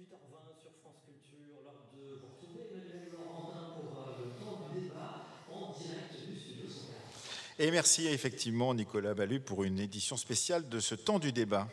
18h20 sur France Culture, l'heure de retrouver Emmanuel Laurentin pour le temps du débat en direct du studio 104. Et merci effectivement Nicolas Ballu pour une édition spéciale de ce temps du débat.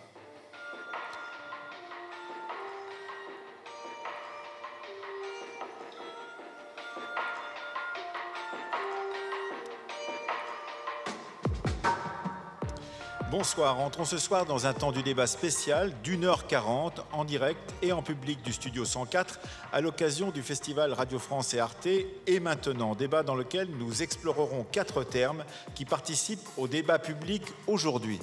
Bonsoir, entrons ce soir dans un temps du débat spécial d'1h40 en direct et en public du Studio 104 à l'occasion du festival Radio France et Arte et maintenant, débat dans lequel nous explorerons 4 termes qui participent au débat public aujourd'hui.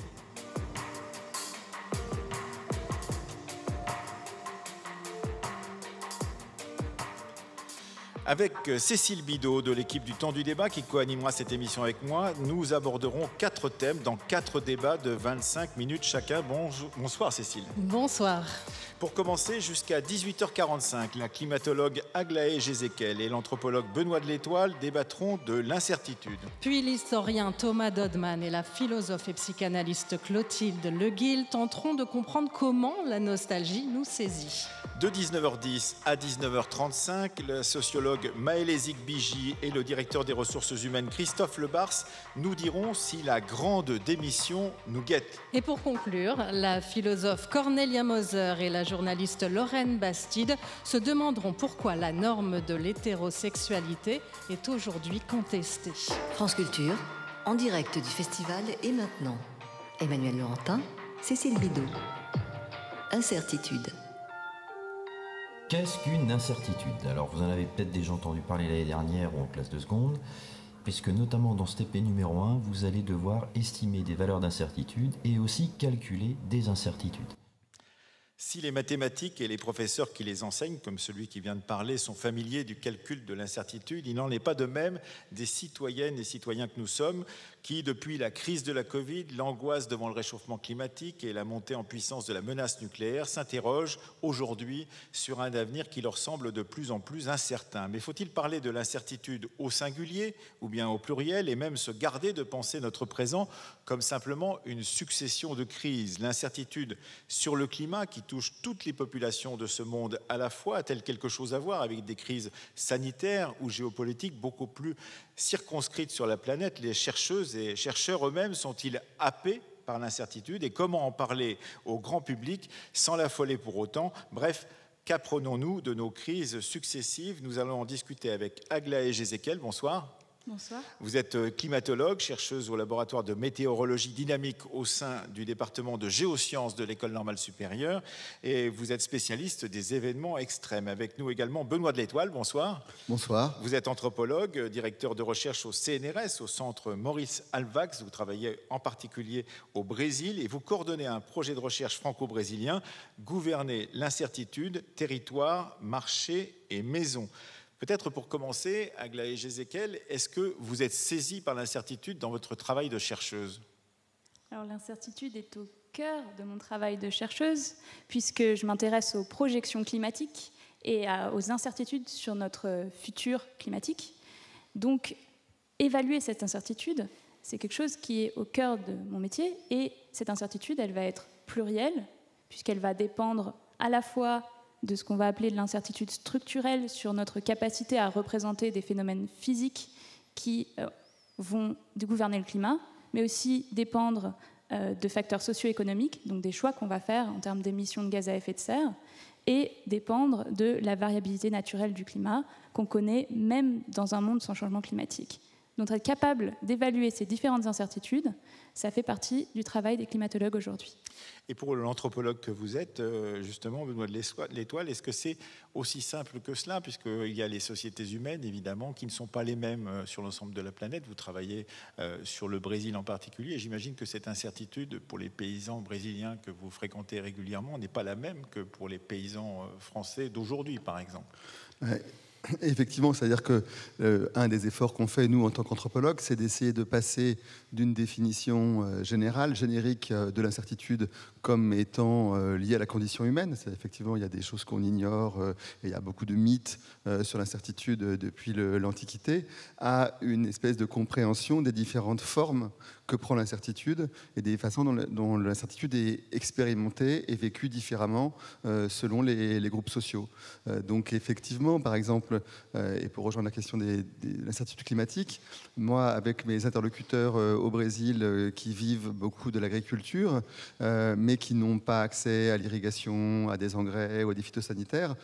Avec Cécile Bidot de l'équipe du Temps du Débat qui co-animera cette émission avec moi, nous aborderons 4 thèmes dans 4 débats de 25 minutes chacun. Bonsoir Cécile. Bonsoir. Pour commencer, jusqu'à 18h45, la climatologue Aglaé Jézéquel et l'anthropologue Benoît de l'Étoile débattront de l'incertitude. Puis l'historien Thomas Dodman et la philosophe et psychanalyste Clotilde Leguil tenteront de comprendre comment la nostalgie nous saisit. De 19h10 à 19h35, le sociologue Maëlé Zigbiji et le directeur des ressources humaines Christophe Lebars nous diront si la grande démission nous guette. Et pour conclure, la philosophe Cornelia Moser et la journaliste Lorraine Bastide se demanderont pourquoi la norme de l'hétérosexualité est aujourd'hui contestée. France Culture, en direct du festival et maintenant. Emmanuel Laurentin, Cécile Bidot. Incertitude. Qu'est-ce qu'une incertitude? Alors vous en avez peut-être déjà entendu parler l'année dernière ou en classe de seconde, puisque notamment dans ce TP numéro 1, vous allez devoir estimer des valeurs d'incertitude et aussi calculer des incertitudes. Si les mathématiques et les professeurs qui les enseignent, comme celui qui vient de parler, sont familiers du calcul de l'incertitude, il n'en est pas de même des citoyennes et citoyens que nous sommes, qui, depuis la crise de la Covid, l'angoisse devant le réchauffement climatique et la montée en puissance de la menace nucléaire, s'interrogent aujourd'hui sur un avenir qui leur semble de plus en plus incertain. Mais faut-il parler de l'incertitude au singulier ou bien au pluriel et même se garder de penser notre présent comme simplement une succession de crises? L'incertitude sur le climat qui touche toutes les populations de ce monde à la fois a-t-elle quelque chose à voir avec des crises sanitaires ou géopolitiques beaucoup plus circonscrites sur la planète? Les chercheuses et chercheurs eux-mêmes sont-ils happés par l'incertitude et comment en parler au grand public sans l'affoler pour autant? Bref, qu'apprenons-nous de nos crises successives? Nous allons en discuter avec Aglaé Jézéquel. Bonsoir. Bonsoir. Vous êtes climatologue, chercheuse au laboratoire de météorologie dynamique au sein du département de géosciences de l'École normale supérieure et vous êtes spécialiste des événements extrêmes. Avec nous également Benoît de l'Étoile, bonsoir. Bonsoir. Vous êtes anthropologue, directeur de recherche au CNRS, au centre Maurice Alvax. Vous travaillez en particulier au Brésil et vous coordonnez un projet de recherche franco-brésilien, Gouverner l'incertitude, territoire, marché et maison. Peut-être pour commencer, Aglaé Jézéquel, est-ce que vous êtes saisie par l'incertitude dans votre travail de chercheuse? Alors l'incertitude est au cœur de mon travail de chercheuse, puisque je m'intéresse aux projections climatiques et aux incertitudes sur notre futur climatique. Donc, évaluer cette incertitude, c'est quelque chose qui est au cœur de mon métier, et cette incertitude, elle va être plurielle, puisqu'elle va dépendre à la fois de ce qu'on va appeler de l'incertitude structurelle sur notre capacité à représenter des phénomènes physiques qui vont gouverner le climat, mais aussi dépendre de facteurs socio-économiques, donc des choix qu'on va faire en termes d'émissions de gaz à effet de serre, et dépendre de la variabilité naturelle du climat qu'on connaît même dans un monde sans changement climatique. Donc être capable d'évaluer ces différentes incertitudes, ça fait partie du travail des climatologues aujourd'hui. Et pour l'anthropologue que vous êtes, justement, Benoît de l'Étoile, est-ce que c'est aussi simple que cela, puisqu'il y a les sociétés humaines, évidemment, qui ne sont pas les mêmes sur l'ensemble de la planète? Vous travaillez sur le Brésil en particulier, et j'imagine que cette incertitude pour les paysans brésiliens que vous fréquentez régulièrement n'est pas la même que pour les paysans français d'aujourd'hui, par exemple. Ouais. Effectivement, c'est-à-dire que un des efforts qu'on fait, nous, en tant qu'anthropologues, c'est d'essayer de passer d'une définition générale, générique de l'incertitude comme étant liée à la condition humaine. Effectivement, il y a des choses qu'on ignore, et il y a beaucoup de mythes sur l'incertitude depuis l'Antiquité, à une espèce de compréhension des différentes formes que prend l'incertitude et des façons dont l'incertitude est expérimentée et vécue différemment selon les groupes sociaux. Donc effectivement, par exemple, et pour rejoindre la question de l'incertitude climatique, moi, avec mes interlocuteurs au Brésil qui vivent beaucoup de l'agriculture, mais qui n'ont pas accès à l'irrigation, à des engrais ou à des phytosanitaires,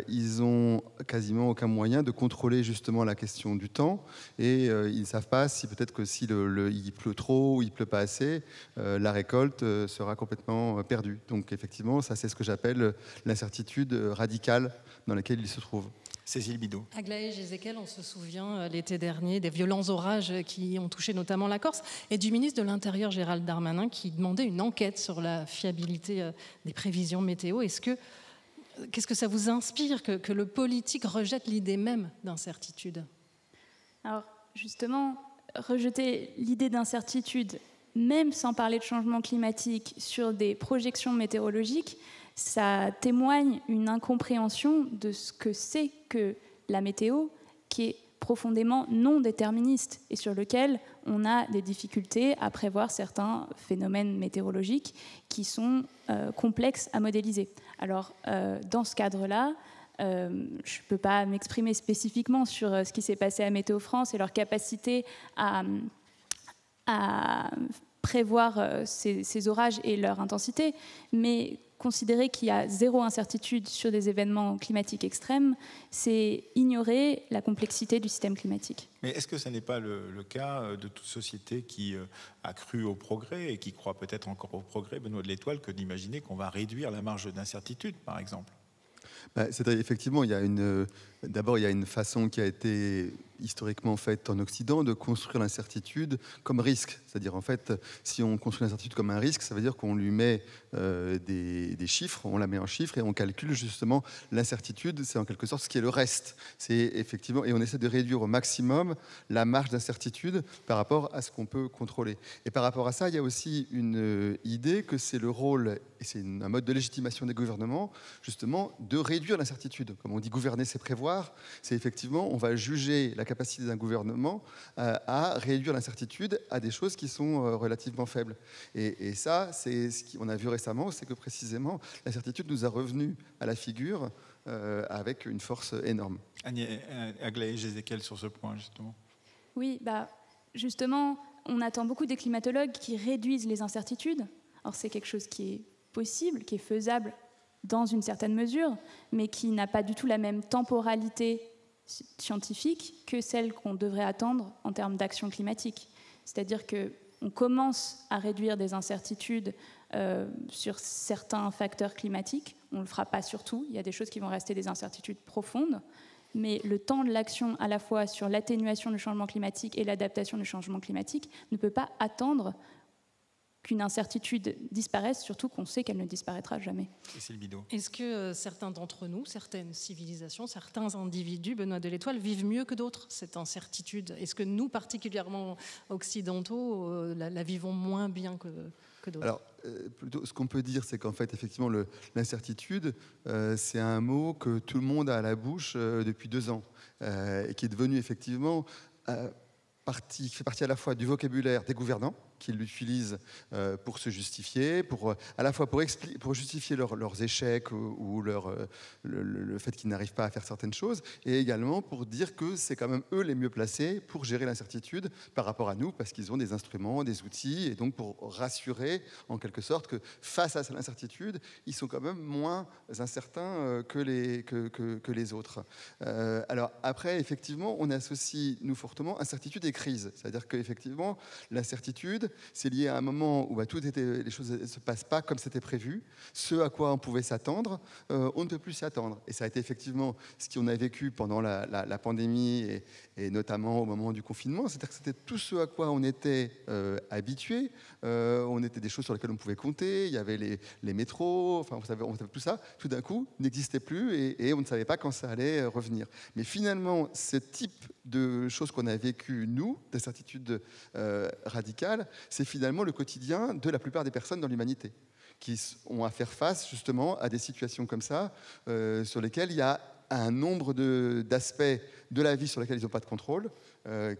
ils ont quasiment aucun moyen de contrôler justement la question du temps, et ils ne savent pas si peut-être que si il pleut trop ou il pleut pas assez, la récolte sera complètement perdue. Donc effectivement, ça c'est ce que j'appelle l'incertitude radicale dans laquelle ils se trouvent. Cécile Bidot. Aglaé Jézéquel, on se souvient l'été dernier des violents orages qui ont touché notamment la Corse et du ministre de l'Intérieur Gérald Darmanin qui demandait une enquête sur la fiabilité des prévisions météo. Qu'est-ce que ça vous inspire que le politique rejette l'idée même d'incertitude? Alors justement, rejeter l'idée d'incertitude, même sans parler de changement climatique, sur des projections météorologiques, ça témoigne une incompréhension de ce que c'est que la météo, qui est profondément non déterministe et sur lequel on a des difficultés à prévoir certains phénomènes météorologiques qui sont complexes à modéliser. Alors, dans ce cadre-là, je ne peux pas m'exprimer spécifiquement sur ce qui s'est passé à Météo France et leur capacité à prévoir ces orages et leur intensité, mais considérer qu'il y a zéro incertitude sur des événements climatiques extrêmes, c'est ignorer la complexité du système climatique. Mais est-ce que ce n'est pas le cas de toute société qui a cru au progrès et qui croit peut-être encore au progrès, Benoît de l'Étoile, que d'imaginer qu'on va réduire la marge d'incertitude, par exemple? Effectivement, d'abord, il y a une façon qui a été historiquement faite en Occident de construire l'incertitude comme risque. C'est-à-dire, en fait, si on construit l'incertitude comme un risque, ça veut dire qu'on lui met des chiffres, on la met en chiffres et on calcule justement l'incertitude. C'est en quelque sorte ce qui est le reste. C'est effectivement, et on essaie de réduire au maximum la marge d'incertitude par rapport à ce qu'on peut contrôler. Et par rapport à ça, il y a aussi une idée que c'est le rôle, et c'est un mode de légitimation des gouvernements, justement, de réduire l'incertitude. Comme on dit, gouverner, c'est prévoir. C'est effectivement, on va juger la capacité d'un gouvernement à réduire l'incertitude à des choses qui sont relativement faibles. Et ça, c'est ce qu'on a vu récemment, c'est que précisément, l'incertitude nous a revenu à la figure avec une force énorme. Aglaé Jézéquel sur ce point, justement. Oui, justement, on attend beaucoup des climatologues qui réduisent les incertitudes. Alors c'est quelque chose qui est possible, qui est faisable dans une certaine mesure, mais qui n'a pas du tout la même temporalité scientifique que celle qu'on devrait attendre en termes d'action climatique. C'est-à-dire qu'on commence à réduire des incertitudes sur certains facteurs climatiques. On ne le fera pas sur tout. Il y a des choses qui vont rester des incertitudes profondes. Mais le temps de l'action à la fois sur l'atténuation du changement climatique et l'adaptation du changement climatique ne peut pas attendre qu'une incertitude disparaisse, surtout qu'on sait qu'elle ne disparaîtra jamais. Est-ce que certains d'entre nous, certaines civilisations, certains individus, Benoît de l'Étoile, vivent mieux que d'autres cette incertitude? Est-ce que nous, particulièrement occidentaux, la vivons moins bien que d'autres? Alors, plutôt, ce qu'on peut dire, c'est qu'en fait, effectivement, l'incertitude, c'est un mot que tout le monde a à la bouche depuis 2 ans, et qui est devenu effectivement qui fait partie à la fois du vocabulaire des gouvernants, qui l'utilisent pour se justifier, à la fois pour justifier leurs échecs ou le fait qu'ils n'arrivent pas à faire certaines choses, et également pour dire que c'est quand même eux les mieux placés pour gérer l'incertitude par rapport à nous, parce qu'ils ont des instruments, des outils, et donc pour rassurer en quelque sorte que face à l'incertitude, ils sont quand même moins incertains que les autres. Alors après, effectivement, on associe, nous fortement, incertitude et crise. C'est-à-dire qu'effectivement, l'incertitude, l'incertitude, c'est lié à un moment où les choses ne se passent pas comme c'était prévu. Ce à quoi on pouvait s'attendre, on ne peut plus s'y attendre. Et ça a été effectivement ce qu'on a vécu pendant la pandémie et notamment au moment du confinement. C'est-à-dire que c'était tout ce à quoi on était habitué. On était des choses sur lesquelles on pouvait compter. Il y avait les métros, enfin, on savait tout ça. Tout d'un coup, n'existait plus et on ne savait pas quand ça allait revenir. Mais finalement, ce type de choses qu'on a vécues, nous, d'incertitudes radicales, c'est finalement le quotidien de la plupart des personnes dans l'humanité qui ont à faire face justement à des situations comme ça, sur lesquelles il y a un nombre d'aspects de la vie sur lesquels ils n'ont pas de contrôle,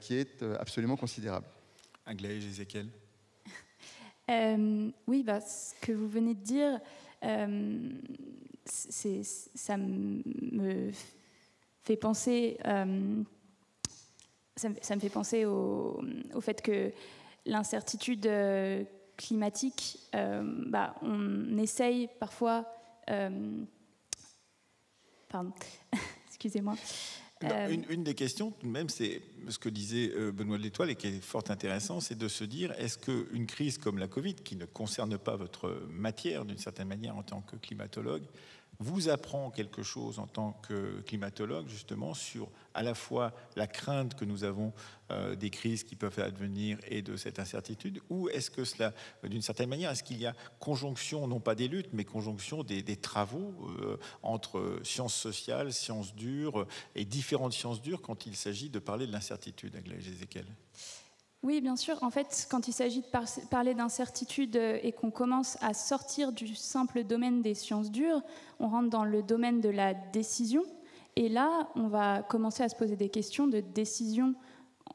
qui est absolument considérable. Aglaé, Ézéchiel. Oui, ce que vous venez de dire, ça me fait penser, ça me fait penser au fait que l'incertitude climatique, on essaye parfois... pardon, excusez-moi. Une des questions, tout de même, c'est ce que disait Benoît de l'Étoile et qui est fort intéressant, c'est de se dire, est-ce qu'une crise comme la Covid, qui ne concerne pas votre matière d'une certaine manière en tant que climatologue, vous apprend quelque chose en tant que climatologue, justement, sur à la fois la crainte que nous avons des crises qui peuvent advenir et de cette incertitude, ou est-ce que cela, d'une certaine manière, est-ce qu'il y a conjonction, non pas des luttes, mais conjonction des travaux entre sciences sociales, sciences dures et différentes sciences dures quand il s'agit de parler de l'incertitude, Aglaé Ézéchiel? Oui, bien sûr. En fait, quand il s'agit de parler d'incertitude et qu'on commence à sortir du simple domaine des sciences dures, on rentre dans le domaine de la décision. Et là, on va commencer à se poser des questions de décision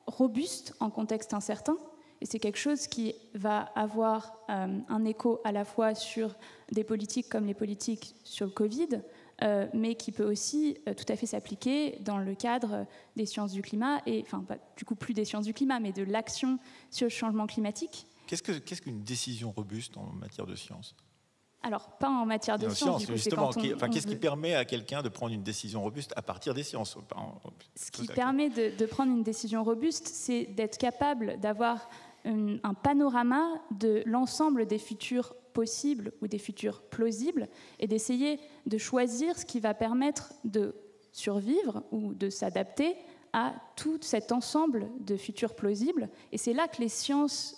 robuste en contexte incertain. Et c'est quelque chose qui va avoir un écho à la fois sur des politiques comme les politiques sur le Covid, mais qui peut aussi tout à fait s'appliquer dans le cadre des sciences du climat, et enfin, du coup plus des sciences du climat, mais de l'action sur le changement climatique. Qu'est-ce qu'une décision robuste en matière de science? Alors, pas en matière de sciences, justement. Qu'est-ce qui permet à quelqu'un de prendre une décision robuste à partir des sciences? Ce qui permet de prendre une décision robuste, c'est d'être capable d'avoir un panorama de l'ensemble des futurs possibles ou des futurs plausibles et d'essayer de choisir ce qui va permettre de survivre ou de s'adapter à tout cet ensemble de futurs plausibles. Et c'est là que les sciences,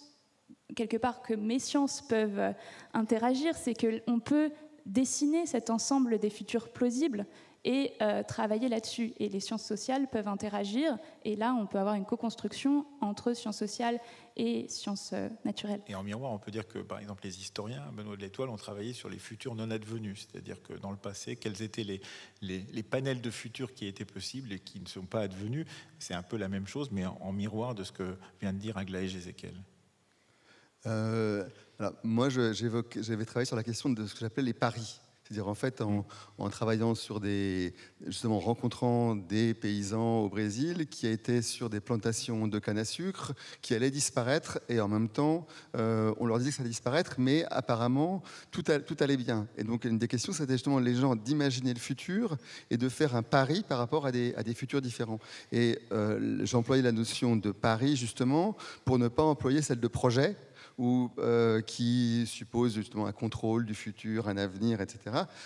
quelque part que mes sciences peuvent interagir, c'est qu'on peut dessiner cet ensemble des futurs plausibles et travailler là-dessus. Et les sciences sociales peuvent interagir, et là, on peut avoir une co-construction entre sciences sociales et sciences naturelles. Et en miroir, on peut dire que, par exemple, les historiens, Benoît de l'Étoile, ont travaillé sur les futurs non advenus, c'est-à-dire que dans le passé, quels étaient les panels de futurs qui étaient possibles et qui ne sont pas advenus. C'est un peu la même chose, mais en miroir de ce que vient de dire Aglaé Ézéchiel. Moi, j'avais travaillé sur la question de ce que j'appelle les paris. C'est-à-dire, en fait, en travaillant sur justement, rencontrant des paysans au Brésil qui étaient sur des plantations de canne à sucre qui allaient disparaître, et en même temps, on leur disait que ça allait disparaître, mais apparemment, tout allait bien. Et donc, une des questions, c'était justement les gens d'imaginer le futur et de faire un pari par rapport à des futurs différents. Et j'ai employé la notion de pari, justement, pour ne pas employer celle de projet, ou qui suppose justement un contrôle du futur, un avenir, etc.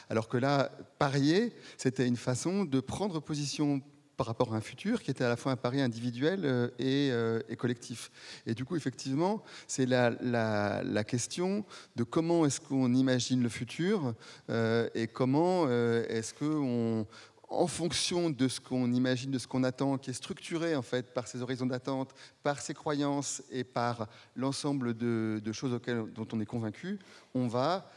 Alors que là, parier, c'était une façon de prendre position par rapport à un futur qui était à la fois un pari individuel et collectif. Et du coup, effectivement, c'est la question de comment est-ce qu'on imagine le futur et comment est-ce qu'on... en fonction de ce qu'on imagine, de ce qu'on attend, qui est structuré en fait par ces horizons d'attente, par ses croyances et par l'ensemble de choses dont on est convaincu, on va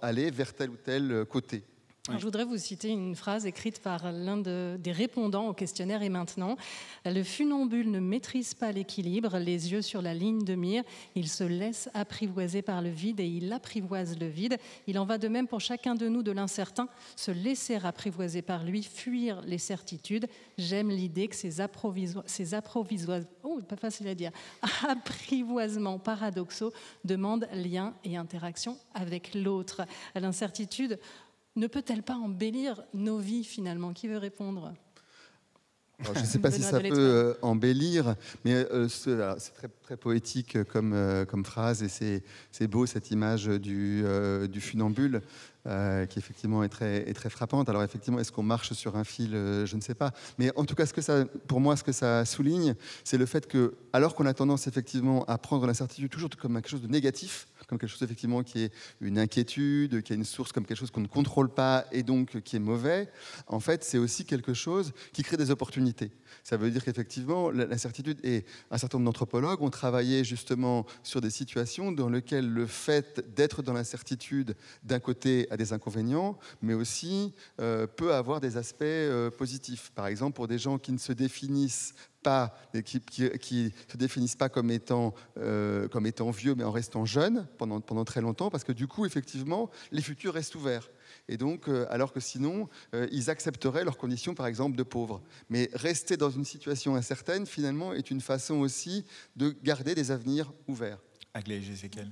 aller vers tel ou tel côté. Alors, je voudrais vous citer une phrase écrite par l'un des répondants au questionnaire « Et maintenant ?» Le funambule ne maîtrise pas l'équilibre, les yeux sur la ligne de mire. Il se laisse apprivoiser par le vide et il apprivoise le vide. Il en va de même pour chacun de nous de l'incertain, se laisser apprivoiser par lui, fuir les certitudes. J'aime l'idée que ces apprivoisements paradoxaux demandent lien et interaction avec l'autre. L'incertitude ne peut-elle pas embellir nos vies, finalement? Qui veut répondre? Alors, je ne sais pas si ça peut embellir, mais c'est très, très poétique comme phrase, et c'est beau cette image du funambule. Qui effectivement est très frappante. Alors effectivement, est-ce qu'on marche sur un fil? Je ne sais pas. Mais en tout cas, pour moi, ce que ça souligne, c'est le fait que, alors qu'on a tendance effectivement à prendre l'incertitude toujours comme quelque chose de négatif, comme quelque chose effectivement qui est une inquiétude, qui est une source, comme quelque chose qu'on ne contrôle pas et donc qui est mauvais, en fait, c'est aussi quelque chose qui crée des opportunités. Ça veut dire qu'effectivement, l'incertitude, et un certain nombre d'anthropologues ont travaillé justement sur des situations dans lesquelles le fait d'être dans l'incertitude, d'un côté, a des inconvénients, mais aussi peut avoir des aspects positifs. Par exemple, pour des gens qui ne se définissent pas, qui se définissent pas comme étant vieux, mais en restant jeunes pendant très longtemps, parce que du coup, effectivement, les futurs restent ouverts. Et donc, alors que sinon, ils accepteraient leurs conditions, par exemple, de pauvres. Mais rester dans une situation incertaine, finalement, est une façon aussi de garder des avenirs ouverts. Aglaé Jézéchiel.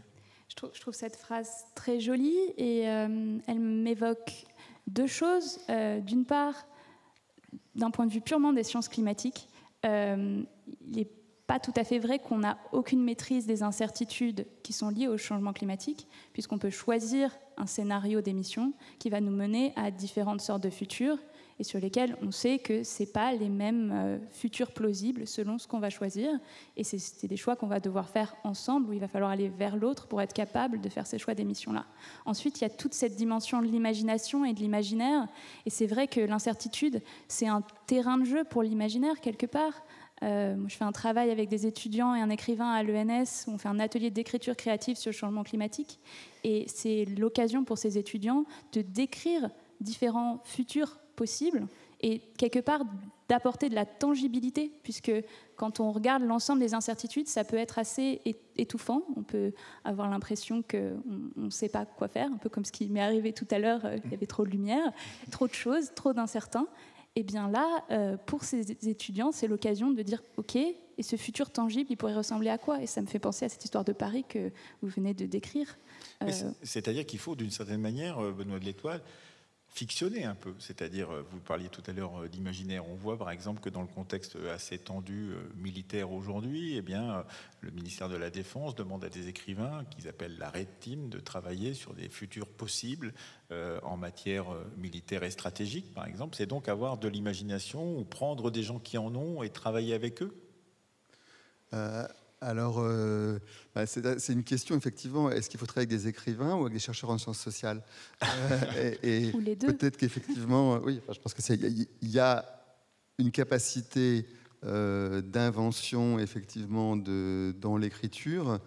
Je trouve cette phrase très jolie et elle m'évoque deux choses. D'une part, d'un point de vue purement des sciences climatiques, il n'est pas tout à fait vrai qu'on n'a aucune maîtrise des incertitudes qui sont liées au changement climatique, puisqu'on peut choisir un scénario d'émission qui va nous mener à différentes sortes de futurs et sur lesquels on sait que ce n'est pas les mêmes futurs plausibles selon ce qu'on va choisir. Et c'est des choix qu'on va devoir faire ensemble, où il va falloir aller vers l'autre pour être capable de faire ces choix d'émission-là. Ensuite, il y a toute cette dimension de l'imagination et de l'imaginaire. Et c'est vrai que l'incertitude, c'est un terrain de jeu pour l'imaginaire, quelque part. Moi, je fais un travail avec des étudiants et un écrivain à l'ENS où on fait un atelier d'écriture créative sur le changement climatique. Et c'est l'occasion pour ces étudiants de décrire différents futurs possibles et quelque part d'apporter de la tangibilité, puisque quand on regarde l'ensemble des incertitudes, ça peut être assez étouffant. On peut avoir l'impression qu'on ne sait pas quoi faire, un peu comme ce qui m'est arrivé tout à l'heure, il y avait trop de lumière, trop de choses, trop d'incertains. Et bien là, pour ces étudiants, c'est l'occasion de dire « Ok, et ce futur tangible, il pourrait ressembler à quoi ?» Et ça me fait penser à cette histoire de Paris que vous venez de décrire. C'est-à-dire qu'il faut, d'une certaine manière, Benoît de l'Étoile, fictionner un peu. C'est-à-dire, vous parliez tout à l'heure d'imaginaire. On voit par exemple que dans le contexte assez tendu militaire aujourd'hui, eh bien, le ministère de la Défense demande à des écrivains qu'ils appellent la Red Team de travailler sur des futurs possibles en matière militaire et stratégique, par exemple. C'est donc avoir de l'imagination ou prendre des gens qui en ont et travailler avec eux. Alors, c'est une question, effectivement. Est-ce qu'il faut travailler avec des écrivains ou avec des chercheurs en sciences sociales et ou les deux. Peut-être qu'effectivement, oui, je pense qu'il y a une capacité d'invention, effectivement, dans l'écriture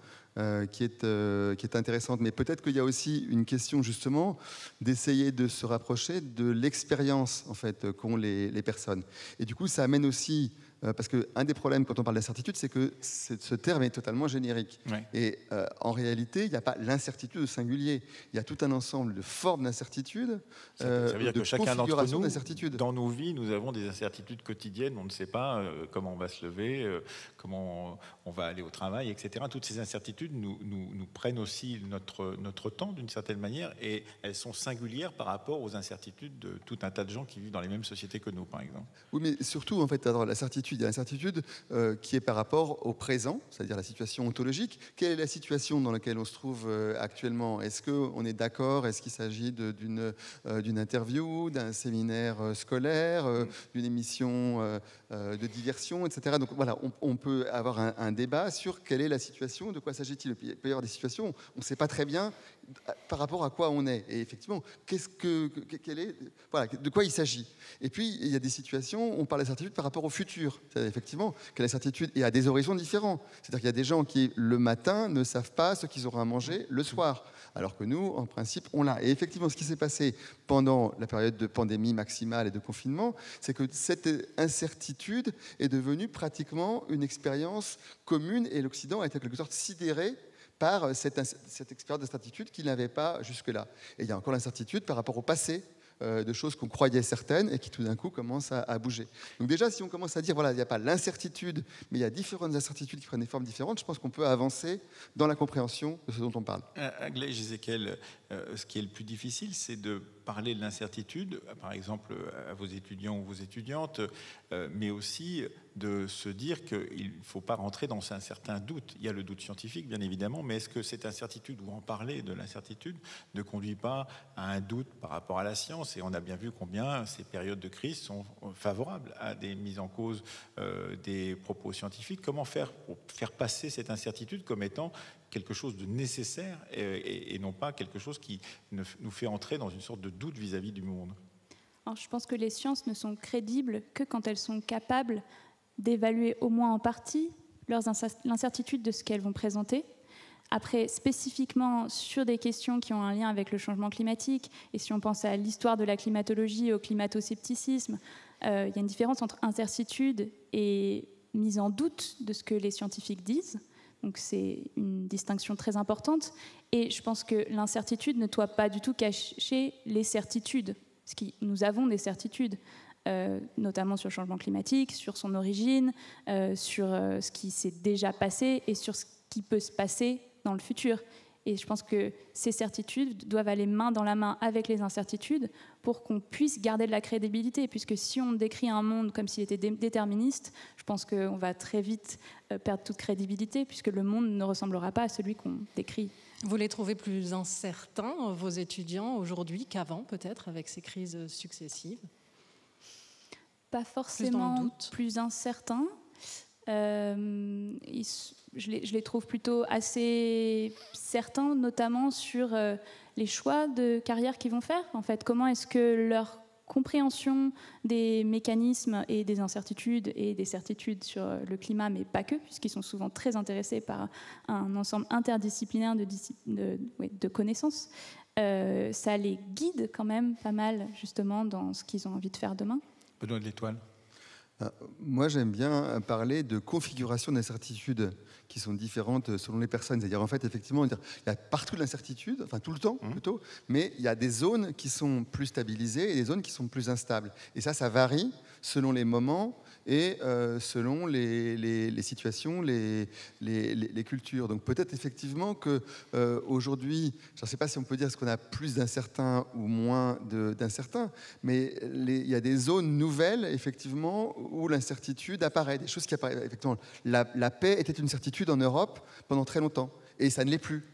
qui est intéressante. Mais peut-être qu'il y a aussi une question, justement, d'essayer de se rapprocher de l'expérience, en fait, qu'ont les personnes. Et du coup, ça amène aussi... Parce qu'un des problèmes quand on parle d'incertitude, c'est que ce terme est totalement générique. Ouais. Et en réalité, il n'y a pas l'incertitude au singulier. Il y a tout un ensemble de formes d'incertitude. Ça veut dire que chacun d'entre nous, dans nos vies, nous avons des incertitudes quotidiennes. On ne sait pas comment on va se lever, comment on va aller au travail, etc. Toutes ces incertitudes nous prennent aussi notre temps, d'une certaine manière, et elles sont singulières par rapport aux incertitudes de tout un tas de gens qui vivent dans les mêmes sociétés que nous, par exemple. Oui, mais surtout, en fait, alors, il y a l'incertitude qui est par rapport au présent, c'est-à-dire la situation ontologique. Quelle est la situation dans laquelle on se trouve actuellement? Est-ce qu'on est d'accord? Est-ce qu'il s'agit d'une interview, d'un séminaire scolaire, d'une émission de diversion, etc. Donc voilà, on peut avoir un débat sur quelle est la situation, de quoi s'agit-il. Il peut y avoir des situations, on ne sait pas très bien par rapport à quoi on est. Et effectivement, voilà, de quoi il s'agit. Et puis, il y a des situations, on parle d'incertitude par rapport au futur. C'est-à-dire, effectivement, quelle est l'incertitude et à des horizons différents. C'est-à-dire qu'il y a des gens qui, le matin, ne savent pas ce qu'ils auront à manger le soir. Alors que nous, en principe, on l'a. Et effectivement, ce qui s'est passé pendant la période de pandémie maximale et de confinement, c'est que cette incertitude est devenue pratiquement une expérience commune et l'Occident a été en quelque sorte sidéré par cette expérience d'incertitude qu'il n'avait pas jusque-là. Et il y a encore l'incertitude par rapport au passé, de choses qu'on croyait certaines et qui tout d'un coup commencent à bouger. Donc déjà, si on commence à dire, voilà, il n'y a pas l'incertitude, mais il y a différentes incertitudes qui prennent des formes différentes, je pense qu'on peut avancer dans la compréhension de ce dont on parle. Aglaé Jézéchiel, ce qui est le plus difficile, c'est de parler de l'incertitude, par exemple à vos étudiants ou vos étudiantes, mais aussi de se dire qu'il ne faut pas rentrer dans un certain doute. Il y a le doute scientifique, bien évidemment, mais est-ce que cette incertitude, ou en parler de l'incertitude, ne conduit pas à un doute par rapport à la science? Et on a bien vu combien ces périodes de crise sont favorables à des mises en cause des propos scientifiques. Comment faire pour faire passer cette incertitude comme étant quelque chose de nécessaire et non pas quelque chose qui nous fait entrer dans une sorte de doute vis-à-vis du monde? Alors, je pense que les sciences ne sont crédibles que quand elles sont capables d'évaluer au moins en partie l'incertitude de ce qu'elles vont présenter. Après, spécifiquement sur des questions qui ont un lien avec le changement climatique, et si on pense à l'histoire de la climatologie, au climato-scepticisme, il y a une différence entre incertitude et mise en doute de ce que les scientifiques disent. Donc c'est une distinction très importante. Et je pense que l'incertitude ne doit pas du tout cacher les certitudes. Parce que nous avons des certitudes, notamment sur le changement climatique, sur son origine, sur ce qui s'est déjà passé et sur ce qui peut se passer dans le futur. Et je pense que ces certitudes doivent aller main dans la main avec les incertitudes pour qu'on puisse garder de la crédibilité. Puisque si on décrit un monde comme s'il était déterministe, je pense qu'on va très vite perdre toute crédibilité, puisque le monde ne ressemblera pas à celui qu'on décrit. Vous les trouvez plus incertains, vos étudiants, aujourd'hui qu'avant, peut-être, avec ces crises successives? Pas forcément plus incertains. Je les trouve plutôt assez certains, notamment sur les choix de carrière qu'ils vont faire. En fait, comment est-ce que leur compréhension des mécanismes et des incertitudes et des certitudes sur le climat, mais pas que, puisqu'ils sont souvent très intéressés par un ensemble interdisciplinaire de connaissances, ça les guide quand même pas mal, justement, dans ce qu'ils ont envie de faire demain. Benoît de l'Étoile. Moi, j'aime bien parler de configuration d'incertitudes qui sont différentes selon les personnes. C'est-à-dire, en fait, effectivement, il y a partout de l'incertitude, enfin tout le temps plutôt, mais il y a des zones qui sont plus stabilisées et des zones qui sont plus instables. Et ça varie selon les moments et selon les situations, les cultures. Donc peut-être effectivement qu'aujourd'hui, je ne sais pas si on peut dire ce qu'on a plus d'incertains ou moins d'incertains, mais il y a des zones nouvelles, effectivement, où l'incertitude apparaît, des choses qui apparaissent. Effectivement, la paix était une certitude en Europe pendant très longtemps, et ça ne l'est plus.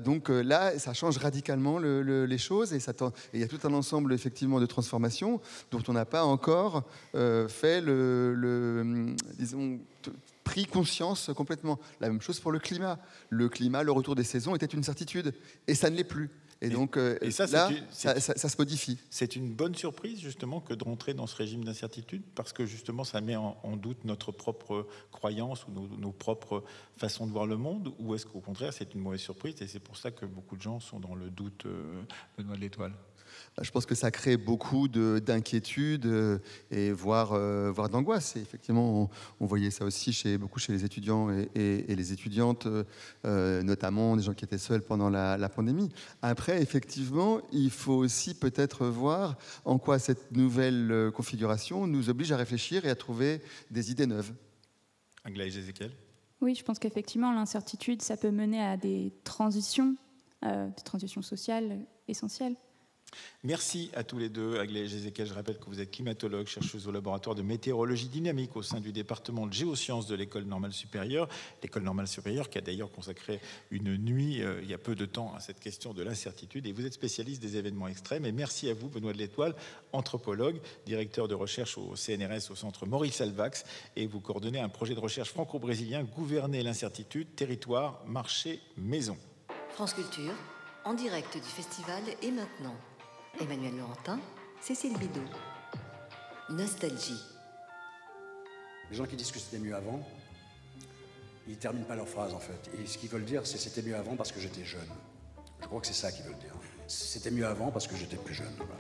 Donc là, ça change radicalement les choses, et il y a tout un ensemble effectivement de transformations dont on n'a pas encore fait disons, pris conscience complètement. La même chose pour le climat. Le climat, le retour des saisons était une certitude, et ça ne l'est plus. Et donc et ça, là, ça se modifie. C'est une bonne surprise, justement, que de rentrer dans ce régime d'incertitude, parce que, justement, ça met en doute notre propre croyance ou nos propres façons de voir le monde, ou est-ce qu'au contraire, c'est une mauvaise surprise, et c'est pour ça que beaucoup de gens sont dans le doute, Benoît de l'Étoile? Je pense que ça crée beaucoup d'inquiétudes et voire d'angoisse. Et effectivement, on voyait ça aussi beaucoup chez les étudiants et les étudiantes, notamment des gens qui étaient seuls pendant la pandémie. Après, effectivement, il faut aussi peut-être voir en quoi cette nouvelle configuration nous oblige à réfléchir et à trouver des idées neuves. Aglaé Jézéchiel. Oui, je pense qu'effectivement, l'incertitude, ça peut mener à des transitions sociales essentielles. Merci à tous les deux. Aglaé Jézéchiel, je rappelle que vous êtes climatologue, chercheuse au laboratoire de météorologie dynamique au sein du département de géosciences de l'École normale supérieure. L'École normale supérieure qui a d'ailleurs consacré une nuit il y a peu de temps à cette question de l'incertitude. Et vous êtes spécialiste des événements extrêmes. Et merci à vous, Benoît de l'Étoile, anthropologue, directeur de recherche au CNRS au centre Maurice Alvax. Et vous coordonnez un projet de recherche franco-brésilien, Gouverner l'incertitude, territoire, marché, maison. France Culture, en direct du festival Et maintenant. Emmanuel Laurentin, Cécile Bidot. Nostalgie. Les gens qui disent que c'était mieux avant, ils ne terminent pas leur phrase en fait. Et ce qu'ils veulent dire, c'est c'était mieux avant parce que j'étais jeune. Je crois que c'est ça qu'ils veulent dire. C'était mieux avant parce que j'étais plus jeune. Voilà.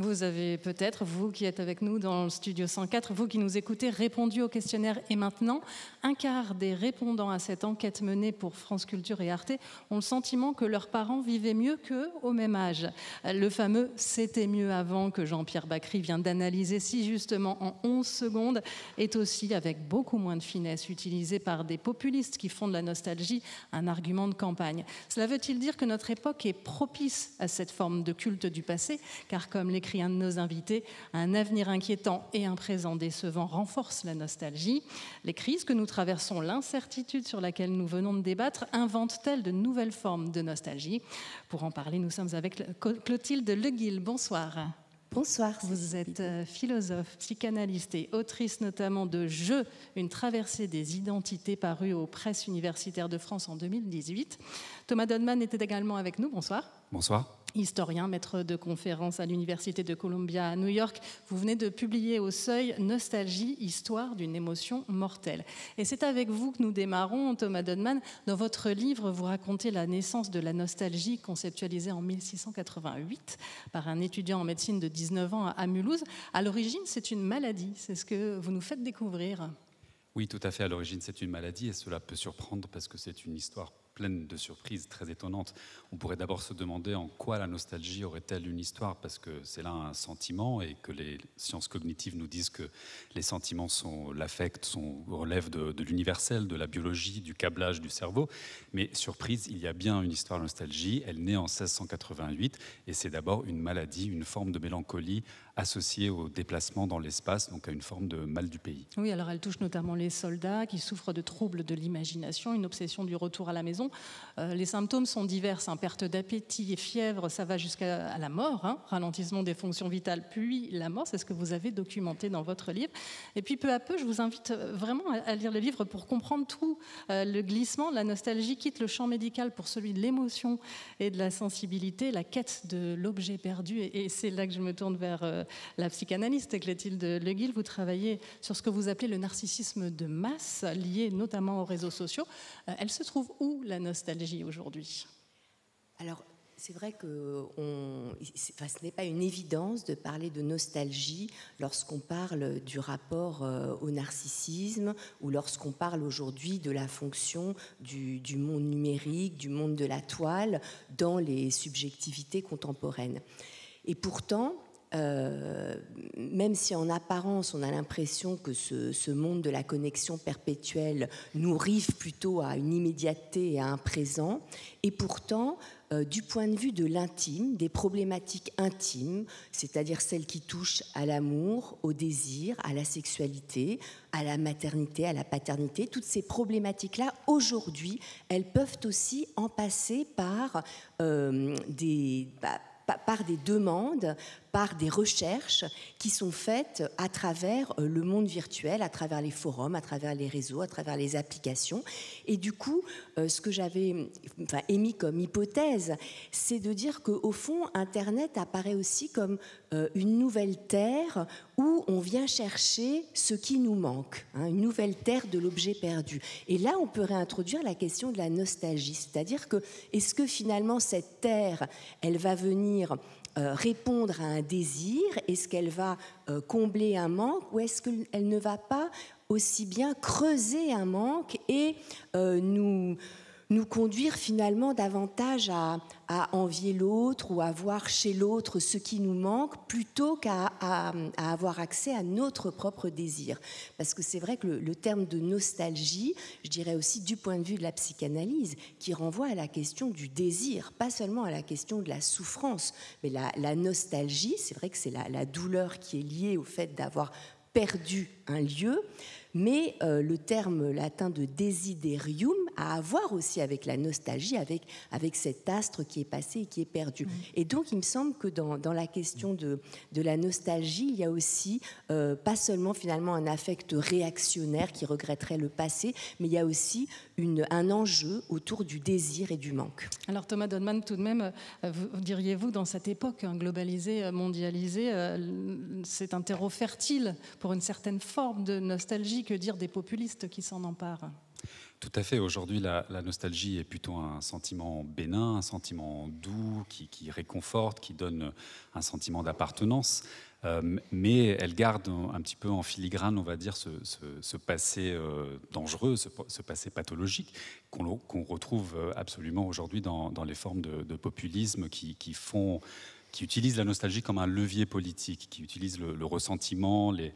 Vous avez peut-être, vous qui êtes avec nous dans le studio 104, vous qui nous écoutez, répondu au questionnaire. Et maintenant, un quart des répondants à cette enquête menée pour France Culture et Arte ont le sentiment que leurs parents vivaient mieux qu'eux au même âge. Le fameux « c'était mieux avant » que Jean-Pierre Bacry vient d'analyser si justement en 11 secondes est aussi, avec beaucoup moins de finesse, utilisé par des populistes qui font de la nostalgie un argument de campagne. Cela veut-il dire que notre époque est propice à cette forme de culte du passé ? Car comme l'écrit un de nos invités, un avenir inquiétant et un présent décevant renforce la nostalgie. Les crises que nous traversons, l'incertitude sur laquelle nous venons de débattre, inventent-elles de nouvelles formes de nostalgie ? Pour en parler, nous sommes avec Clotilde Leguil. Bonsoir. Bonsoir. Vous êtes philosophe, psychanalyste et autrice notamment de Je, une traversée des identités paru aux presses universitaires de France en 2018. Thomas Dodman était également avec nous. Bonsoir. Bonsoir. Historien, maître de conférences à l'Université de Columbia à New York, vous venez de publier au Seuil « Nostalgie, histoire d'une émotion mortelle ». Et c'est avec vous que nous démarrons, Thomas Dodman. Dans votre livre, vous racontez la naissance de la nostalgie conceptualisée en 1688 par un étudiant en médecine de 19 ans à Mulhouse. À l'origine, c'est une maladie, c'est ce que vous nous faites découvrir. Oui, tout à fait. À l'origine, c'est une maladie et cela peut surprendre parce que c'est une histoire pleine de surprises, très étonnantes. On pourrait d'abord se demander en quoi la nostalgie aurait-elle une histoire, parce que c'est là un sentiment et que les sciences cognitives nous disent que les sentiments sont l'affect, relèvent de l'universel, de la biologie, du câblage du cerveau. Mais surprise, il y a bien une histoire de nostalgie. Elle naît en 1688 et c'est d'abord une maladie, une forme de mélancolie associée au déplacement dans l'espace, donc à une forme de mal du pays. Oui, alors elle touche notamment les soldats qui souffrent de troubles de l'imagination, une obsession du retour à la maison. Les symptômes sont divers, perte d'appétit et fièvre, ça va jusqu'à la mort, ralentissement des fonctions vitales, puis la mort, c'est ce que vous avez documenté dans votre livre. Et puis peu à peu, je vous invite vraiment à lire le livre pour comprendre tout le glissement. La nostalgie quitte le champ médical pour celui de l'émotion et de la sensibilité, la quête de l'objet perdu. Et c'est là que je me tourne vers la psychanalyste Clotilde Leguil. Vous travaillez sur ce que vous appelez le narcissisme de masse, lié notamment aux réseaux sociaux. Elle se trouve où, la nostalgie, aujourd'hui ? Alors, c'est vrai que ce n'est pas une évidence de parler de nostalgie lorsqu'on parle du rapport au narcissisme ou lorsqu'on parle aujourd'hui de la fonction du monde numérique, du monde de la toile dans les subjectivités contemporaines. Et pourtant, même si en apparence on a l'impression que ce monde de la connexion perpétuelle nous rive plutôt à une immédiateté et à un présent, et pourtant, du point de vue de l'intime, des problématiques intimes, c'est-à-dire celles qui touchent à l'amour, au désir, à la sexualité, à la maternité, à la paternité, toutes ces problématiques-là, aujourd'hui, elles peuvent aussi en passer par des demandes, par des recherches qui sont faites à travers le monde virtuel, à travers les forums, à travers les réseaux, à travers les applications. Et du coup, ce que j'avais émis comme hypothèse, c'est de dire qu'au fond, Internet apparaît aussi comme une nouvelle terre où on vient chercher ce qui nous manque, une nouvelle terre de l'objet perdu. Et là, on peut réintroduire la question de la nostalgie, c'est-à-dire que est-ce que finalement cette terre, elle va venir répondre à un désir, est-ce qu'elle va combler un manque ou est-ce qu'elle ne va pas aussi bien creuser un manque et nous conduire finalement davantage à envier l'autre ou à voir chez l'autre ce qui nous manque plutôt qu'à avoir accès à notre propre désir. Parce que c'est vrai que le terme de nostalgie, je dirais aussi du point de vue de la psychanalyse, qui renvoie à la question du désir, pas seulement à la question de la souffrance, mais la nostalgie, c'est vrai que c'est la douleur qui est liée au fait d'avoir perdu un lieu, mais le terme latin de desiderium a à voir aussi avec la nostalgie, avec cet astre qui est passé et qui est perdu. Et donc, il me semble que dans la question de la nostalgie, il y a aussi pas seulement finalement un affect réactionnaire qui regretterait le passé, mais il y a aussi un enjeu autour du désir et du manque. Alors Thomas Dodman, tout de même, diriez-vous, dans cette époque globalisée, mondialisée, c'est un terreau fertile pour une certaine forme de nostalgie, que dire des populistes qui s'en emparent ? Tout à fait. Aujourd'hui, la nostalgie est plutôt un sentiment bénin, un sentiment doux, qui réconforte, qui donne un sentiment d'appartenance. Mais elle garde un petit peu en filigrane, on va dire, ce passé dangereux, ce passé pathologique qu'on retrouve absolument aujourd'hui dans les formes de populisme qui utilisent la nostalgie comme un levier politique, qui utilisent le ressentiment, les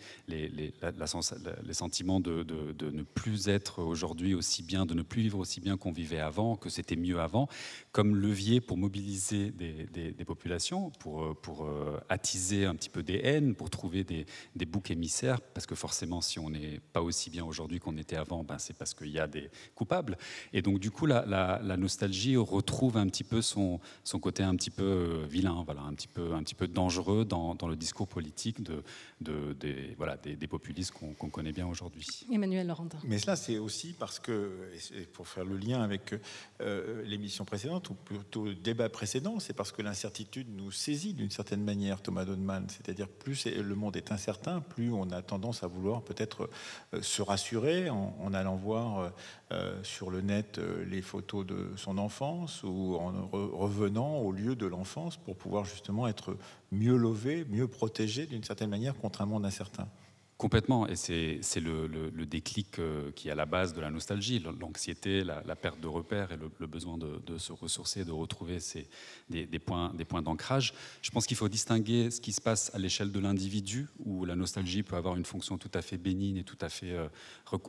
sentiments de ne plus être aujourd'hui aussi bien, de ne plus vivre aussi bien qu'on vivait avant, que c'était mieux avant, comme levier pour mobiliser des populations, pour attiser un petit peu des haines, pour trouver des boucs émissaires, parce que forcément, si on n'est pas aussi bien aujourd'hui qu'on était avant, c'est parce qu'il y a des coupables. Et donc, du coup, la nostalgie retrouve un petit peu son côté un petit peu vilain, voilà, un petit peu dangereux dans le discours politique des populistes qu'on connaît bien aujourd'hui. Emmanuel Laurentin. Mais cela, c'est aussi parce que, pour faire le lien avec l'émission précédente, ou plutôt le débat précédent, c'est parce que l'incertitude nous saisit d'une certaine manière, Thomas Dodman. C'est-à-dire, plus le monde est incertain, plus on a tendance à vouloir peut-être se rassurer en allant voir sur le net les photos de son enfance ou en revenant au lieu de l'enfance pour pouvoir justement être mieux lové, mieux protégé d'une certaine manière contre un monde incertain. Complètement, et c'est le déclic qui est à la base de la nostalgie, l'anxiété, la perte de repères et le besoin de se ressourcer, de retrouver des points d'ancrage. Je pense qu'il faut distinguer ce qui se passe à l'échelle de l'individu, où la nostalgie peut avoir une fonction tout à fait bénigne et tout à fait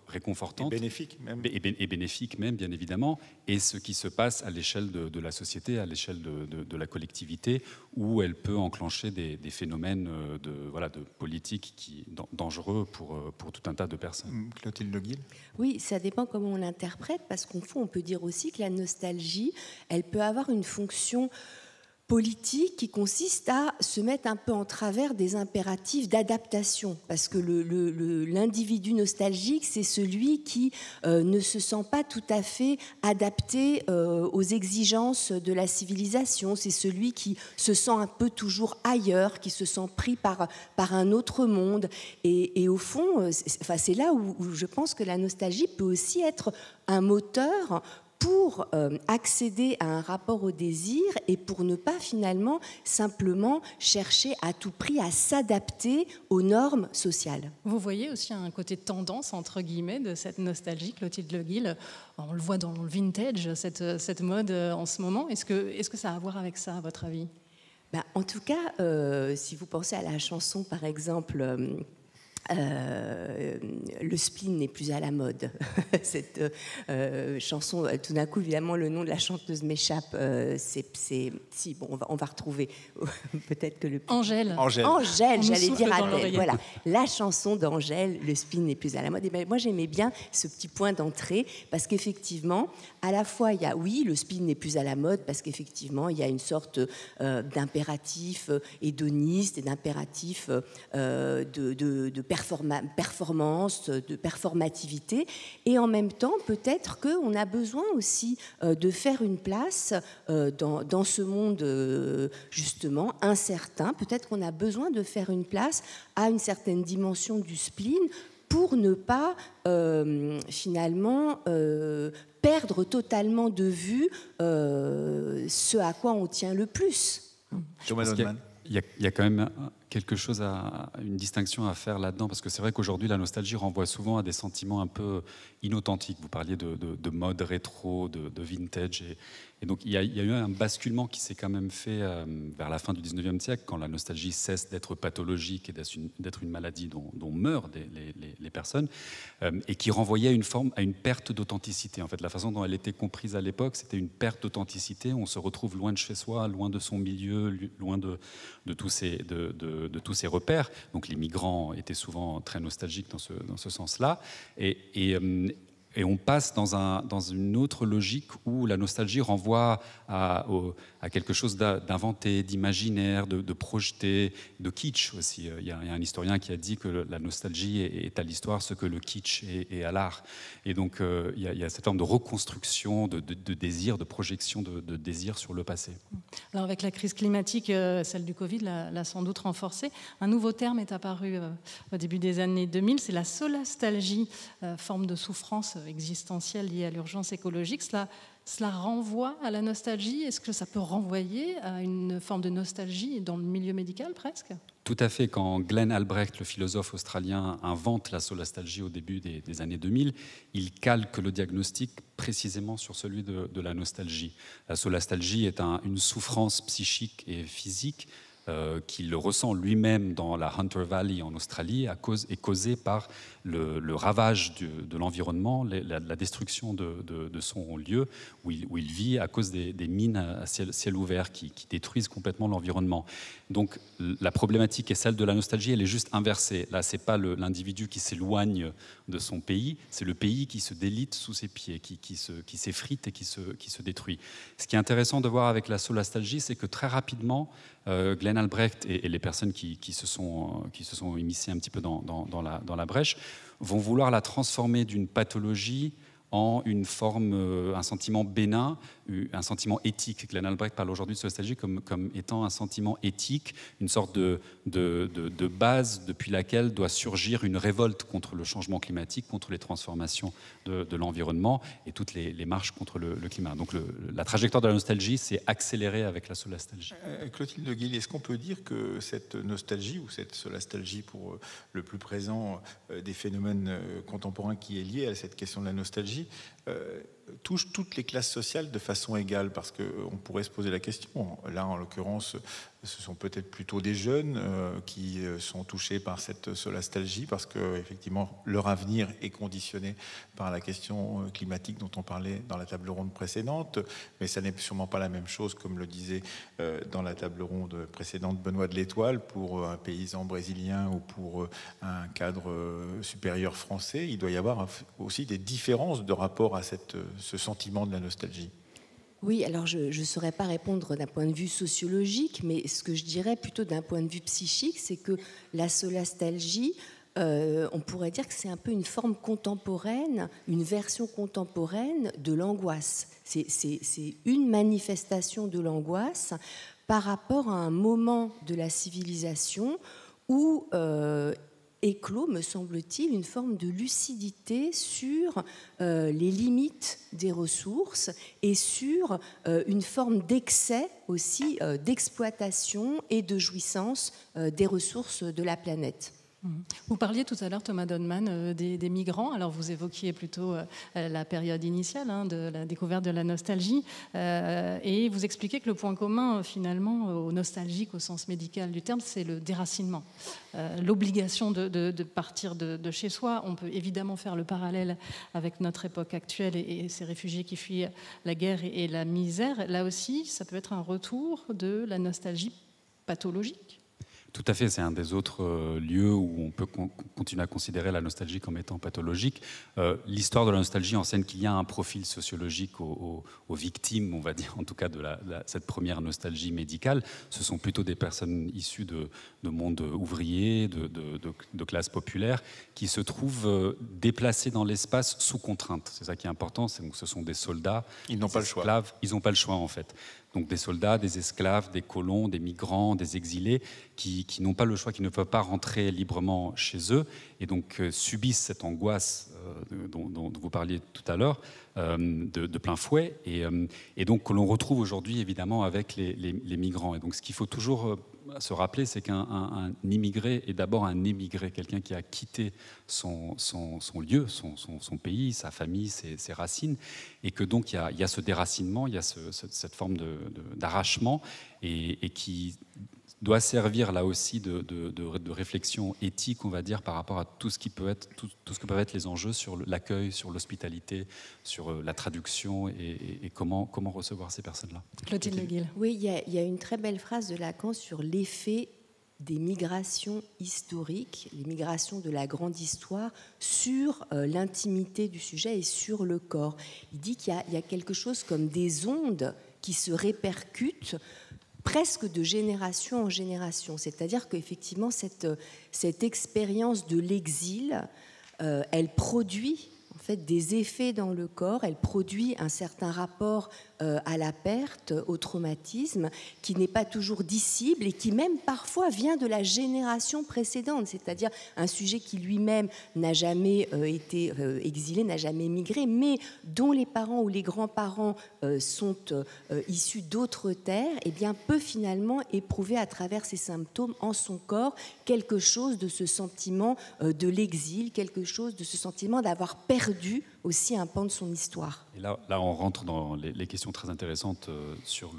réconfortante. Et bénéfique même. Et bénéfique même, bien évidemment, et ce qui se passe à l'échelle de la société, à l'échelle de la collectivité, où elle peut enclencher des phénomènes de politique dangereux pour tout un tas de personnes. Clotilde Le Guil. Oui, ça dépend comment on l'interprète, parce qu'au fond, on peut dire aussi que la nostalgie, elle peut avoir une fonction politique qui consiste à se mettre un peu en travers des impératifs d'adaptation, parce que l'individu nostalgique, c'est celui qui ne se sent pas tout à fait adapté aux exigences de la civilisation, c'est celui qui se sent un peu toujours ailleurs, qui se sent pris par un autre monde, et au fond, c'est là où je pense que la nostalgie peut aussi être un moteur pour accéder à un rapport au désir et pour ne pas finalement simplement chercher à tout prix à s'adapter aux normes sociales. Vous voyez aussi un côté tendance, entre guillemets, de cette nostalgie, Clotilde Le Guil. On le voit dans le vintage, cette mode en ce moment. Est-ce que ça a à voir avec ça, à votre avis ? En tout cas, si vous pensez à la chanson, par exemple... le spleen n'est plus à la mode. Cette chanson, tout d'un coup, évidemment, le nom de la chanteuse m'échappe. On va retrouver. Peut-être que le... Angèle, j'allais dire Adèle. Voilà, la chanson d'Angèle, le spleen n'est plus à la mode. Et moi, j'aimais bien ce petit point d'entrée parce qu'effectivement, à la fois, il y a, oui, le spleen n'est plus à la mode parce qu'effectivement, il y a une sorte d'impératif hédoniste et d'impératif de performance, de performativité, et en même temps peut-être qu'on a besoin aussi de faire une place dans ce monde justement incertain, peut-être qu'on a besoin de faire une place à une certaine dimension du spleen pour ne pas finalement perdre totalement de vue ce à quoi on tient le plus. Thomas Dodman. Il y a quand même quelque chose, une distinction à faire là-dedans, parce que c'est vrai qu'aujourd'hui, la nostalgie renvoie souvent à des sentiments un peu inauthentiques. Vous parliez de mode rétro, de vintage, et donc il y a eu un basculement qui s'est quand même fait vers la fin du 19e siècle, quand la nostalgie cesse d'être pathologique et d'être une maladie dont meurent les personnes, et qui renvoyait à une perte d'authenticité. En fait, la façon dont elle était comprise à l'époque, c'était une perte d'authenticité. On se retrouve loin de chez soi, loin de son milieu, loin de tous ces repères. Donc les migrants étaient souvent très nostalgiques dans ce sens-là. Et on passe dans une autre logique où la nostalgie renvoie à quelque chose d'inventé, d'imaginaire, de projeté, de kitsch aussi. Il y a un historien qui a dit que la nostalgie est à l'histoire ce que le kitsch est à l'art. Et donc il y a cette forme de reconstruction, de désir, de projection de désir sur le passé. Alors avec la crise climatique, celle du Covid l'a sans doute renforcée. Un nouveau terme est apparu au début des années 2000, c'est la solastalgie, forme de souffrance existentielle liée à l'urgence écologique, cela renvoie à la nostalgie? Est-ce que ça peut renvoyer à une forme de nostalgie dans le milieu médical presque? Tout à fait. Quand Glenn Albrecht, le philosophe australien, invente la solastalgie au début des années 2000, il calque le diagnostic précisément sur celui de la nostalgie. La solastalgie est une souffrance psychique et physique qu'il ressent lui-même dans la Hunter Valley en Australie, est causée par le ravage de l'environnement, la destruction de son lieu où il vit à cause des mines à ciel ouvert qui détruisent complètement l'environnement. Donc la problématique est celle de la nostalgie, elle est juste inversée. Là, ce n'est pas l'individu qui s'éloigne de son pays, c'est le pays qui se délite sous ses pieds, qui s'effrite et qui se détruit. Ce qui est intéressant de voir avec la solastalgie, c'est que très rapidement, Glenn Albrecht et les personnes qui se sont immiscées un petit peu dans la brèche vont vouloir la transformer d'une pathologie en une forme, un sentiment bénin, un sentiment éthique. Glenn Albrecht parle aujourd'hui de solastalgie comme étant un sentiment éthique, une sorte de base depuis laquelle doit surgir une révolte contre le changement climatique, contre les transformations de l'environnement et toutes les marches contre le climat. Donc la trajectoire de la nostalgie s'est accélérée avec la solastalgie. Clotilde de Guille, est-ce qu'on peut dire que cette nostalgie ou cette solastalgie pour le plus présent des phénomènes contemporains qui est lié à cette question de la nostalgie touche toutes les classes sociales de façon égale, parce qu'on pourrait se poser la question. Là, en l'occurrence, ce sont peut-être plutôt des jeunes qui sont touchés par cette solastalgie, parce qu'effectivement, leur avenir est conditionné par la question climatique dont on parlait dans la table ronde précédente, mais ça n'est sûrement pas la même chose, comme le disait dans la table ronde précédente Benoît de l'Étoile, pour un paysan brésilien ou pour un cadre supérieur français. Il doit y avoir aussi des différences de rapport à ce sentiment de la nostalgie. Oui, alors je ne saurais pas répondre d'un point de vue sociologique, mais ce que je dirais plutôt d'un point de vue psychique, c'est que la solastalgie, on pourrait dire que c'est un peu une forme contemporaine, une version contemporaine de l'angoisse. C'est une manifestation de l'angoisse par rapport à un moment de la civilisation où éclot, me semble-t-il, une forme de lucidité sur les limites des ressources et sur une forme d'excès aussi, d'exploitation et de jouissance des ressources de la planète. Vous parliez tout à l'heure, Thomas Donnemann, des migrants. Alors vous évoquiez plutôt la période initiale de la découverte de la nostalgie et vous expliquez que le point commun finalement aux nostalgiques au sens médical du terme, c'est le déracinement. L'obligation de partir de chez soi. On peut évidemment faire le parallèle avec notre époque actuelle et ces réfugiés qui fuient la guerre et la misère. Là aussi, ça peut être un retour de la nostalgie pathologique. Tout à fait, c'est un des autres lieux où on peut continuer à considérer la nostalgie comme étant pathologique. L'histoire de la nostalgie enseigne qu'il y a un profil sociologique aux victimes, on va dire, en tout cas de cette première nostalgie médicale. Ce sont plutôt des personnes issues de monde ouvrier, de classes populaires, qui se trouvent déplacées dans l'espace sous contrainte. C'est ça qui est important, ce sont des soldats, ils n'ont pas le choix. Esclaves. Ils n'ont pas le choix en fait. Donc des soldats, des esclaves, des colons, des migrants, des exilés qui n'ont pas le choix, qui ne peuvent pas rentrer librement chez eux et donc subissent cette angoisse dont vous parliez tout à l'heure de plein fouet et donc que l'on retrouve aujourd'hui évidemment avec les migrants. Et donc ce qu'il faut toujours se rappeler, c'est qu'un immigré est d'abord un émigré, quelqu'un qui a quitté son lieu, son pays, sa famille, ses racines, et que donc il y a ce déracinement, il y a cette forme d'arrachement, et qui doit servir là aussi de réflexion éthique, on va dire, par rapport à tout ce qui peut être, tout ce que peuvent être les enjeux sur l'accueil, sur l'hospitalité, sur la traduction et comment recevoir ces personnes-là. Clotilde Le Guille. Oui, il y a une très belle phrase de Lacan sur l'effet des migrations historiques, les migrations de la grande histoire sur l'intimité du sujet et sur le corps. Il dit qu'il y a quelque chose comme des ondes qui se répercutent presque de génération en génération. C'est-à-dire qu'effectivement, cette expérience de l'exil, elle produit en fait des effets dans le corps, elle produit un certain rapport à la perte, au traumatisme, qui n'est pas toujours dissible et qui même parfois vient de la génération précédente, c'est-à-dire un sujet qui lui-même n'a jamais été exilé, n'a jamais migré, mais dont les parents ou les grands-parents sont issus d'autres terres, eh bien, peut finalement éprouver à travers ces symptômes en son corps quelque chose de ce sentiment de l'exil, quelque chose de ce sentiment d'avoir perdu aussi un pan de son histoire. Et là on rentre dans les questions très intéressantes sur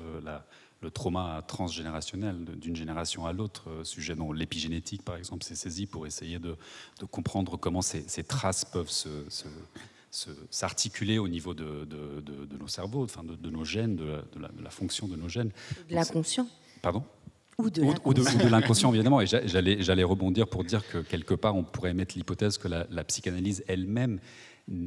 le trauma transgénérationnel d'une génération à l'autre, sujet dont l'épigénétique, par exemple, s'est saisie pour essayer de comprendre comment ces traces peuvent s'articuler au niveau de nos cerveaux, enfin de nos gènes, de la fonction de nos gènes. De l'inconscient. Pardon ? Ou de l'inconscient, évidemment. Et j'allais rebondir pour dire que quelque part, on pourrait émettre l'hypothèse que la psychanalyse elle-même,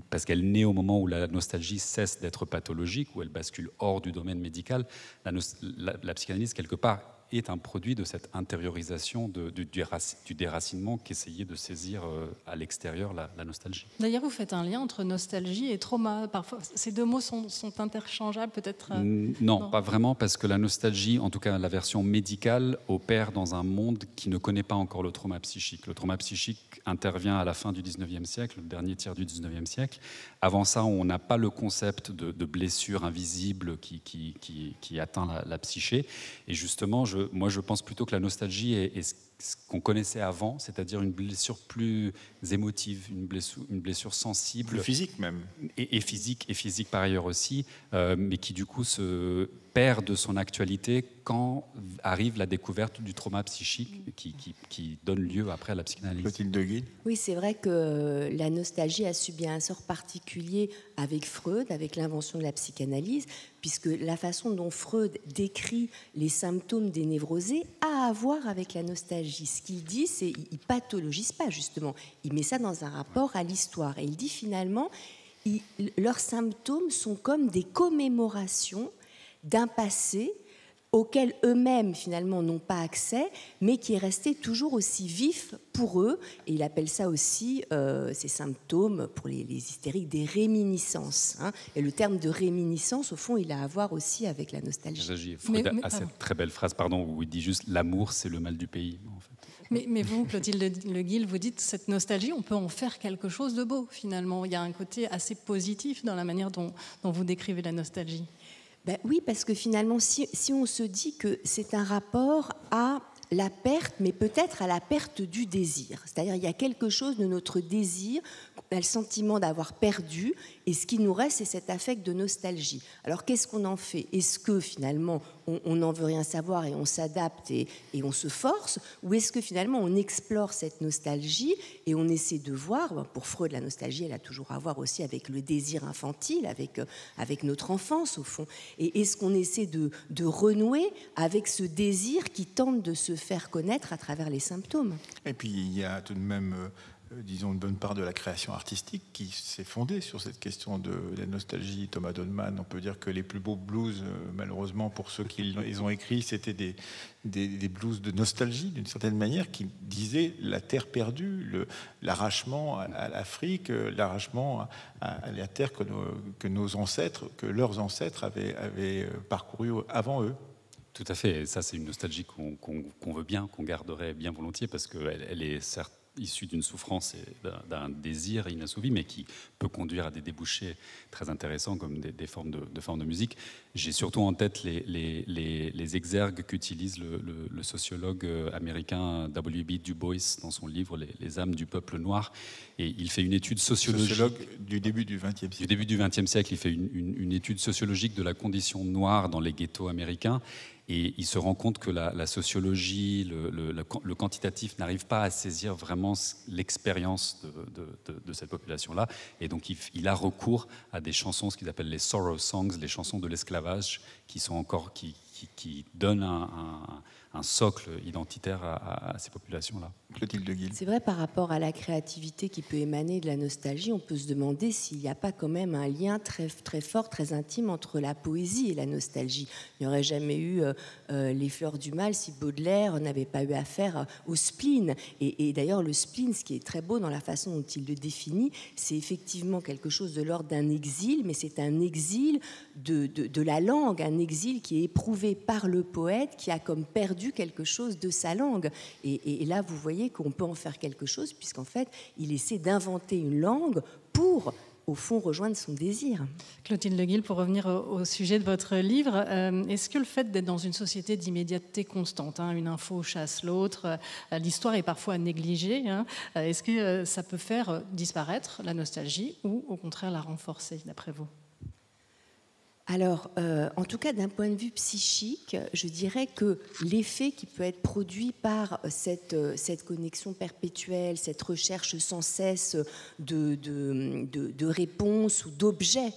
parce qu'elle naît au moment où la nostalgie cesse d'être pathologique, où elle bascule hors du domaine médical, la psychanalyse, quelque part, est un produit de cette intériorisation du déracinement qu'essayait de saisir à l'extérieur la nostalgie. D'ailleurs, vous faites un lien entre nostalgie et trauma. Parfois, ces deux mots sont interchangeables, peut-être non, pas vraiment, parce que la nostalgie, en tout cas la version médicale, opère dans un monde qui ne connaît pas encore le trauma psychique. Le trauma psychique intervient à la fin du 19e siècle, le dernier tiers du 19e siècle. Avant ça, on n'a pas le concept de blessure invisible qui atteint la psyché. Et justement, moi, je pense plutôt que la nostalgie est ce qu'on connaissait avant, c'est-à-dire une blessure plus émotive, une blessure sensible. Plus physique même. Et physique par ailleurs aussi, mais qui du coup se perd de son actualité quand arrive la découverte du trauma psychique qui donne lieu après à la psychanalyse. Clotilde de Guil. Oui, c'est vrai que la nostalgie a subi un sort particulier avec Freud, avec l'invention de la psychanalyse, puisque la façon dont Freud décrit les symptômes des névrosés a à voir avec la nostalgie. Ce qu'il dit, c'est qu'il ne pathologise pas, justement. Il met ça dans un rapport à l'histoire. Et il dit finalement, leurs symptômes sont comme des commémorations d'un passé auquel eux-mêmes finalement n'ont pas accès, mais qui est resté toujours aussi vif pour eux. Et il appelle ça aussi, ces symptômes, pour les hystériques, des réminiscences. Hein. Et le terme de réminiscence, au fond, il a à voir aussi avec la nostalgie. Freud a cette très belle phrase, où il dit juste « l'amour, c'est le mal du pays ». En fait. Mais vous, Clotilde Le Guil, vous dites cette nostalgie, on peut en faire quelque chose de beau, finalement. Il y a un côté assez positif dans la manière dont vous décrivez la nostalgie. Ben oui, parce que finalement, si on se dit que c'est un rapport à la perte, mais peut-être à la perte du désir. C'est-à-dire il y a quelque chose de notre désir, on a le sentiment d'avoir perdu, et ce qui nous reste, c'est cet affect de nostalgie. Alors qu'est-ce qu'on en fait ? Est-ce que finalement, on n'en veut rien savoir et on s'adapte et on se force ? Ou est-ce que finalement, on explore cette nostalgie et on essaie de voir, pour Freud, la nostalgie, elle a toujours à voir aussi avec le désir infantile, avec notre enfance, au fond. Et est-ce qu'on essaie de renouer avec ce désir qui tente de se faire connaître à travers les symptômes ? Et puis, il y a tout de même... disons, une bonne part de la création artistique qui s'est fondée sur cette question de la nostalgie. Thomas Dolman, on peut dire que les plus beaux blues, malheureusement, pour ceux qui les ont écrits, c'était des blues de nostalgie, d'une certaine manière, qui disaient la terre perdue, l'arrachement à l'Afrique, l'arrachement à la terre que nos ancêtres, que leurs ancêtres avaient parcouru avant eux. Tout à fait, et ça c'est une nostalgie qu'on veut bien, qu'on garderait bien volontiers, parce qu'elle est certes issue d'une souffrance et d'un désir inassouvi, mais qui peut conduire à des débouchés très intéressants comme des formes de musique. J'ai surtout en tête les exergues qu'utilise le sociologue américain W.B. Du Bois dans son livre Les âmes du peuple noir. Et il fait une étude sociologique. Sociologue du début du XXe siècle. Du début du XXe siècle, il fait une étude sociologique de la condition noire dans les ghettos américains. Et il se rend compte que la sociologie, le quantitatif n'arrive pas à saisir vraiment l'expérience de cette population-là. Et donc il a recours à des chansons, ce qu'ils appellent les sorrow songs, les chansons de l'esclavage, qui qui donne un socle identitaire à ces populations-là. Clotilde Guil. C'est vrai, par rapport à la créativité qui peut émaner de la nostalgie, on peut se demander s'il n'y a pas quand même un lien très, très fort, très intime entre la poésie et la nostalgie. Il n'y aurait jamais eu Les Fleurs du Mal si Baudelaire n'avait pas eu affaire au spleen. Et d'ailleurs, le spleen, ce qui est très beau dans la façon dont il le définit, c'est effectivement quelque chose de l'ordre d'un exil, mais c'est un exil de la langue, un exil qui est éprouvé par le poète, qui a comme perdu quelque chose de sa langue. Et là, vous voyez qu'on peut en faire quelque chose, puisqu'en fait, il essaie d'inventer une langue pour, au fond, rejoindre son désir. Clotilde Guil, pour revenir au sujet de votre livre, est-ce que le fait d'être dans une société d'immédiateté constante, une info chasse l'autre, l'histoire est parfois négligée, est-ce que ça peut faire disparaître la nostalgie ou au contraire la renforcer, d'après vous ? Alors, en tout cas, d'un point de vue psychique, je dirais que l'effet qui peut être produit par cette connexion perpétuelle, cette recherche sans cesse de réponses ou d'objets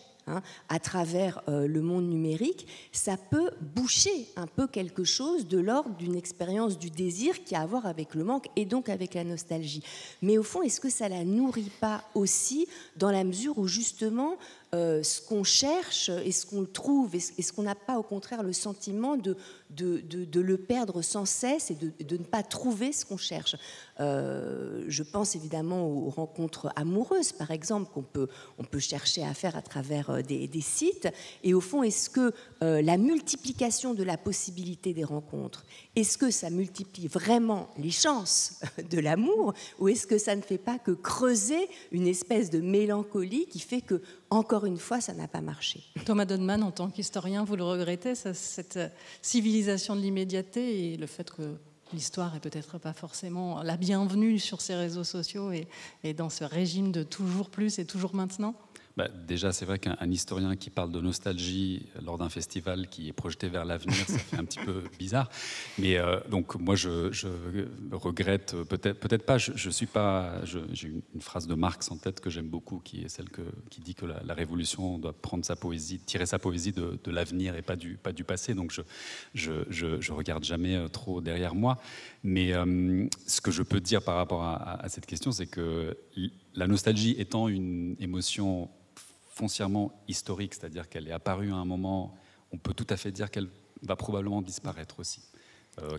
à travers le monde numérique, ça peut boucher un peu quelque chose de l'ordre d'une expérience du désir qui a à voir avec le manque et donc avec la nostalgie. Mais au fond, est-ce que ça la nourrit pas aussi dans la mesure où justement ce qu'on cherche et ce qu'on trouve, est-ce qu'on n'a pas au contraire le sentiment de le perdre sans cesse et de ne pas trouver ce qu'on cherche. Je pense évidemment aux rencontres amoureuses, par exemple, qu'on peut chercher à faire à travers des sites. Et au fond, est-ce que la multiplication de la possibilité des rencontres, est-ce que ça multiplie vraiment les chances de l'amour, ou est-ce que ça ne fait pas que creuser une espèce de mélancolie qui fait que, encore une fois, ça n'a pas marché? Thomas Dodman, en tant qu'historien, vous le regrettez, cette civilisation de l'immédiateté et le fait que l'histoire est peut-être pas forcément la bienvenue sur ces réseaux sociaux et dans ce régime de toujours plus et toujours maintenant? Déjà, c'est vrai qu'un historien qui parle de nostalgie lors d'un festival qui est projeté vers l'avenir, ça fait un petit peu bizarre. Mais donc, moi, je regrette, peut-être pas, je suis pas. J'ai une phrase de Marx en tête que j'aime beaucoup, qui est celle qui dit que la révolution doit prendre sa poésie, tirer sa poésie de l'avenir et pas du passé. Donc, je regarde jamais trop derrière moi. Mais ce que je peux dire par rapport à cette question, c'est que la nostalgie étant une émotion foncièrement historique, c'est-à-dire qu'elle est apparue à un moment, on peut tout à fait dire qu'elle va probablement disparaître aussi,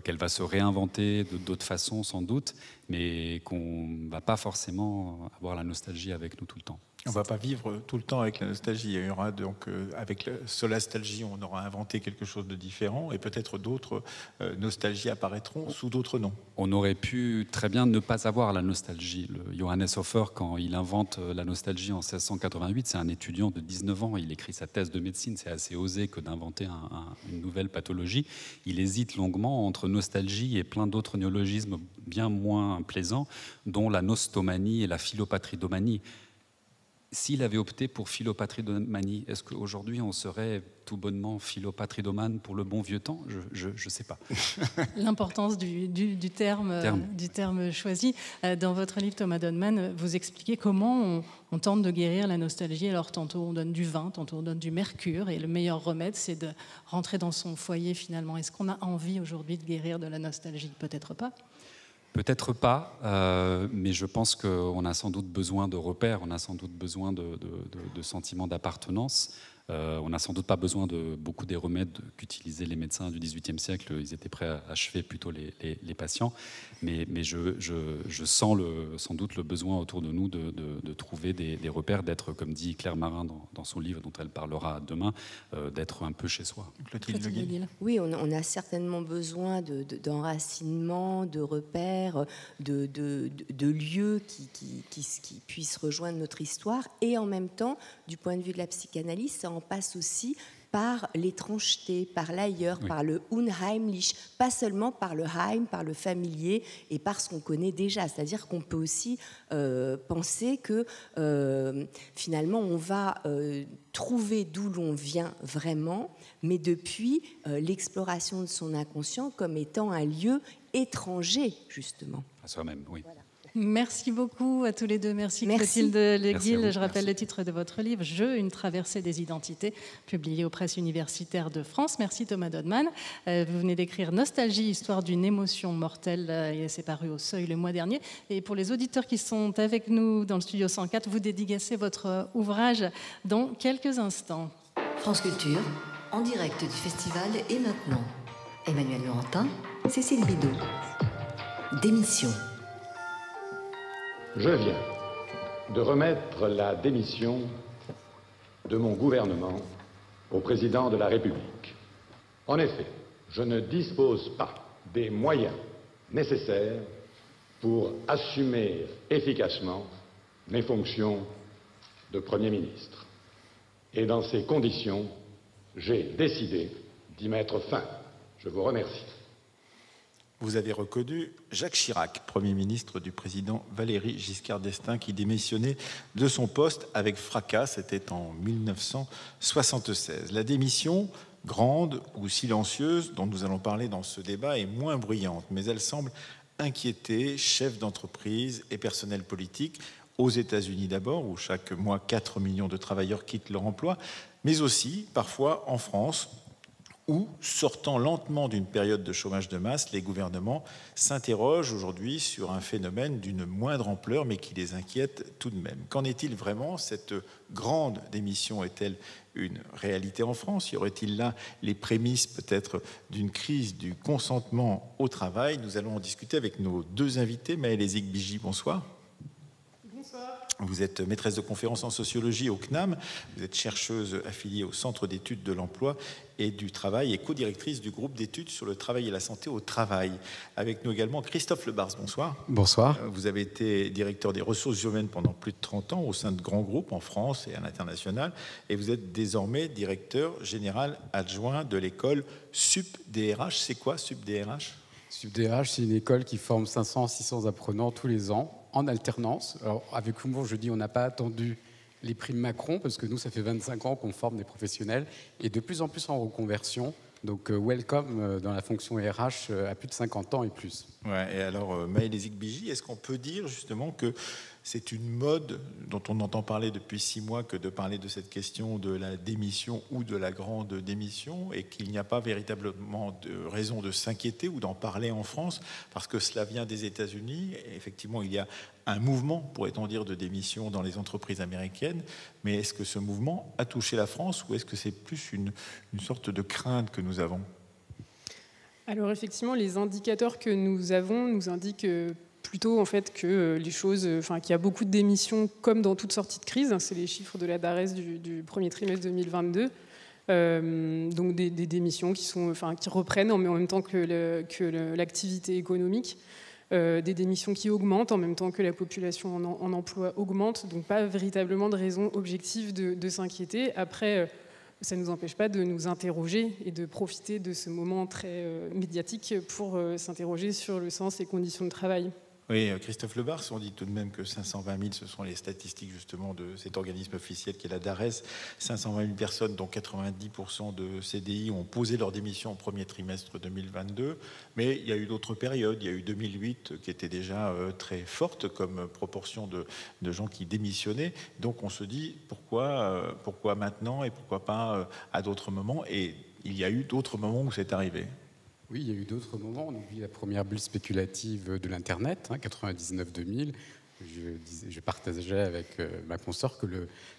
qu'elle va se réinventer de d'autres façons sans doute, mais qu'on ne va pas forcément avoir la nostalgie avec nous tout le temps. On ne va pas vivre tout le temps avec la nostalgie. Il y aura donc, avec la solastalgie, on aura inventé quelque chose de différent et peut-être d'autres nostalgies apparaîtront sous d'autres noms. On aurait pu très bien ne pas avoir la nostalgie. Le Johannes Hofer, quand il invente la nostalgie en 1688, c'est un étudiant de 19 ans. Il écrit sa thèse de médecine. C'est assez osé que d'inventer une nouvelle pathologie. Il hésite longuement entre nostalgie et plein d'autres néologismes bien moins plaisants, dont la nostomanie et la philopatridomanie. S'il avait opté pour philopatridomanie, est-ce qu'aujourd'hui on serait tout bonnement philopatridomane pour le bon vieux temps? Je ne sais pas. L'importance du terme choisi. Dans votre livre, Thomas Dodman, vous expliquez comment on tente de guérir la nostalgie. Alors tantôt on donne du vin, tantôt on donne du mercure, et le meilleur remède, c'est de rentrer dans son foyer finalement. Est-ce qu'on a envie aujourd'hui de guérir de la nostalgie? Peut-être pas. Peut-être pas, mais je pense qu'on a sans doute besoin de repères, on a sans doute besoin de sentiments d'appartenance. On n'a sans doute pas besoin de beaucoup des remèdes qu'utilisaient les médecins du XVIIIe siècle. Ils étaient prêts à achever plutôt les patients. Mais je sens sans doute le besoin autour de nous de trouver des repères, d'être, comme dit Claire Marin dans son livre dont elle parlera demain, d'être un peu chez soi. Oui, on a certainement besoin d'enracinement, de repères, de lieux qui puissent rejoindre notre histoire. Et en même temps, du point de vue de la psychanalyse, ça en passe aussi par l'étrangeté, par l'ailleurs, par le unheimlich, pas seulement par le heim, par le familier et par ce qu'on connaît déjà. C'est-à-dire qu'on peut aussi penser que finalement on va trouver d'où l'on vient vraiment, mais depuis l'exploration de son inconscient comme étant un lieu étranger, justement. À soi-même, oui. Voilà. Merci beaucoup à tous les deux. Merci Clotilde Leguil. Je rappelle le titre de votre livre, Jeux, une traversée des identités, publié aux presses universitaires de France. Merci Thomas Dodman. Vous venez d'écrire Nostalgie, histoire d'une émotion mortelle, et c'est paru au Seuil le mois dernier. Et pour les auditeurs qui sont avec nous dans le studio 104, vous dédicacez votre ouvrage dans quelques instants. France Culture, en direct du festival Et maintenant. Emmanuel Laurentin, Cécile Bidot. Démission. Je viens de remettre la démission de mon gouvernement au président de la République. En effet, je ne dispose pas des moyens nécessaires pour assumer efficacement mes fonctions de Premier ministre. Et dans ces conditions, j'ai décidé d'y mettre fin. Je vous remercie. Vous avez reconnu Jacques Chirac, Premier ministre du président Valéry Giscard d'Estaing, qui démissionnait de son poste avec fracas. C'était en 1976. La démission, grande ou silencieuse, dont nous allons parler dans ce débat, est moins bruyante, mais elle semble inquiéter chefs d'entreprise et personnel politique, aux États-Unis d'abord, où chaque mois 4 millions de travailleurs quittent leur emploi, mais aussi parfois en France, où, sortant lentement d'une période de chômage de masse, les gouvernements s'interrogent aujourd'hui sur un phénomène d'une moindre ampleur, mais qui les inquiète tout de même. Qu'en est-il vraiment? Cette grande démission est-elle une réalité en France? Y aurait-il là les prémices peut-être d'une crise du consentement au travail? Nous allons en discuter avec nos deux invités. Maëlle Ezig-Bigy, bonsoir. Vous êtes maîtresse de conférences en sociologie au CNAM, vous êtes chercheuse affiliée au Centre d'études de l'emploi et du travail et co-directrice du groupe d'études sur le travail et la santé au travail. Avec nous également Christophe Lebars, bonsoir. Bonsoir. Vous avez été directeur des ressources humaines pendant plus de 30 ans au sein de grands groupes en France et à l'international, et vous êtes désormais directeur général adjoint de l'école SUP-DRH. C'est quoi SUP-DRH? SUP-DRH, c'est une école qui forme 500-600 apprenants tous les ans, en alternance. Alors, avec humour, je dis on n'a pas attendu les primes Macron, parce que nous, ça fait 25 ans qu'on forme des professionnels, et de plus en plus en reconversion. Donc, welcome dans la fonction RH à plus de 50 ans et plus. Ouais, et alors, Maëlle Ezig-Bigy, est-ce qu'on peut dire justement que c'est une mode dont on entend parler depuis 6 mois que de parler de cette question de la démission ou de la grande démission, et qu'il n'y a pas véritablement de raison de s'inquiéter ou d'en parler en France, parce que cela vient des États-Unis. Effectivement, il y a un mouvement, pourrait-on dire, de démission dans les entreprises américaines, mais est-ce que ce mouvement a touché la France, ou est-ce que c'est plus une sorte de crainte que nous avons? Alors effectivement, les indicateurs que nous avons nous indiquent plutôt en fait que les choses, qu'il y a beaucoup de démissions comme dans toute sortie de crise. C'est les chiffres de la DARES du premier trimestre 2022. Donc des démissions qui reprennent, mais en même temps que l'activité économique. Des démissions qui augmentent en même temps que la population en emploi augmente. Donc pas véritablement de raison objective de s'inquiéter. Après, ça ne nous empêche pas de nous interroger et de profiter de ce moment très médiatique pour s'interroger sur le sens et conditions de travail. Oui, Christophe Lebars, on dit tout de même que 520 000, ce sont les statistiques justement de cet organisme officiel qui est la DARES. 520 000 personnes, dont 90% de CDI, ont posé leur démission au premier trimestre 2022. Mais il y a eu d'autres périodes. Il y a eu 2008 qui était déjà très forte comme proportion de gens qui démissionnaient. Donc on se dit pourquoi maintenant et pourquoi pas à d'autres moments. Et il y a eu d'autres moments où c'est arrivé. Oui, il y a eu d'autres moments. On oublie la première bulle spéculative de l'Internet, 99-2000. Je partageais avec ma consoeur que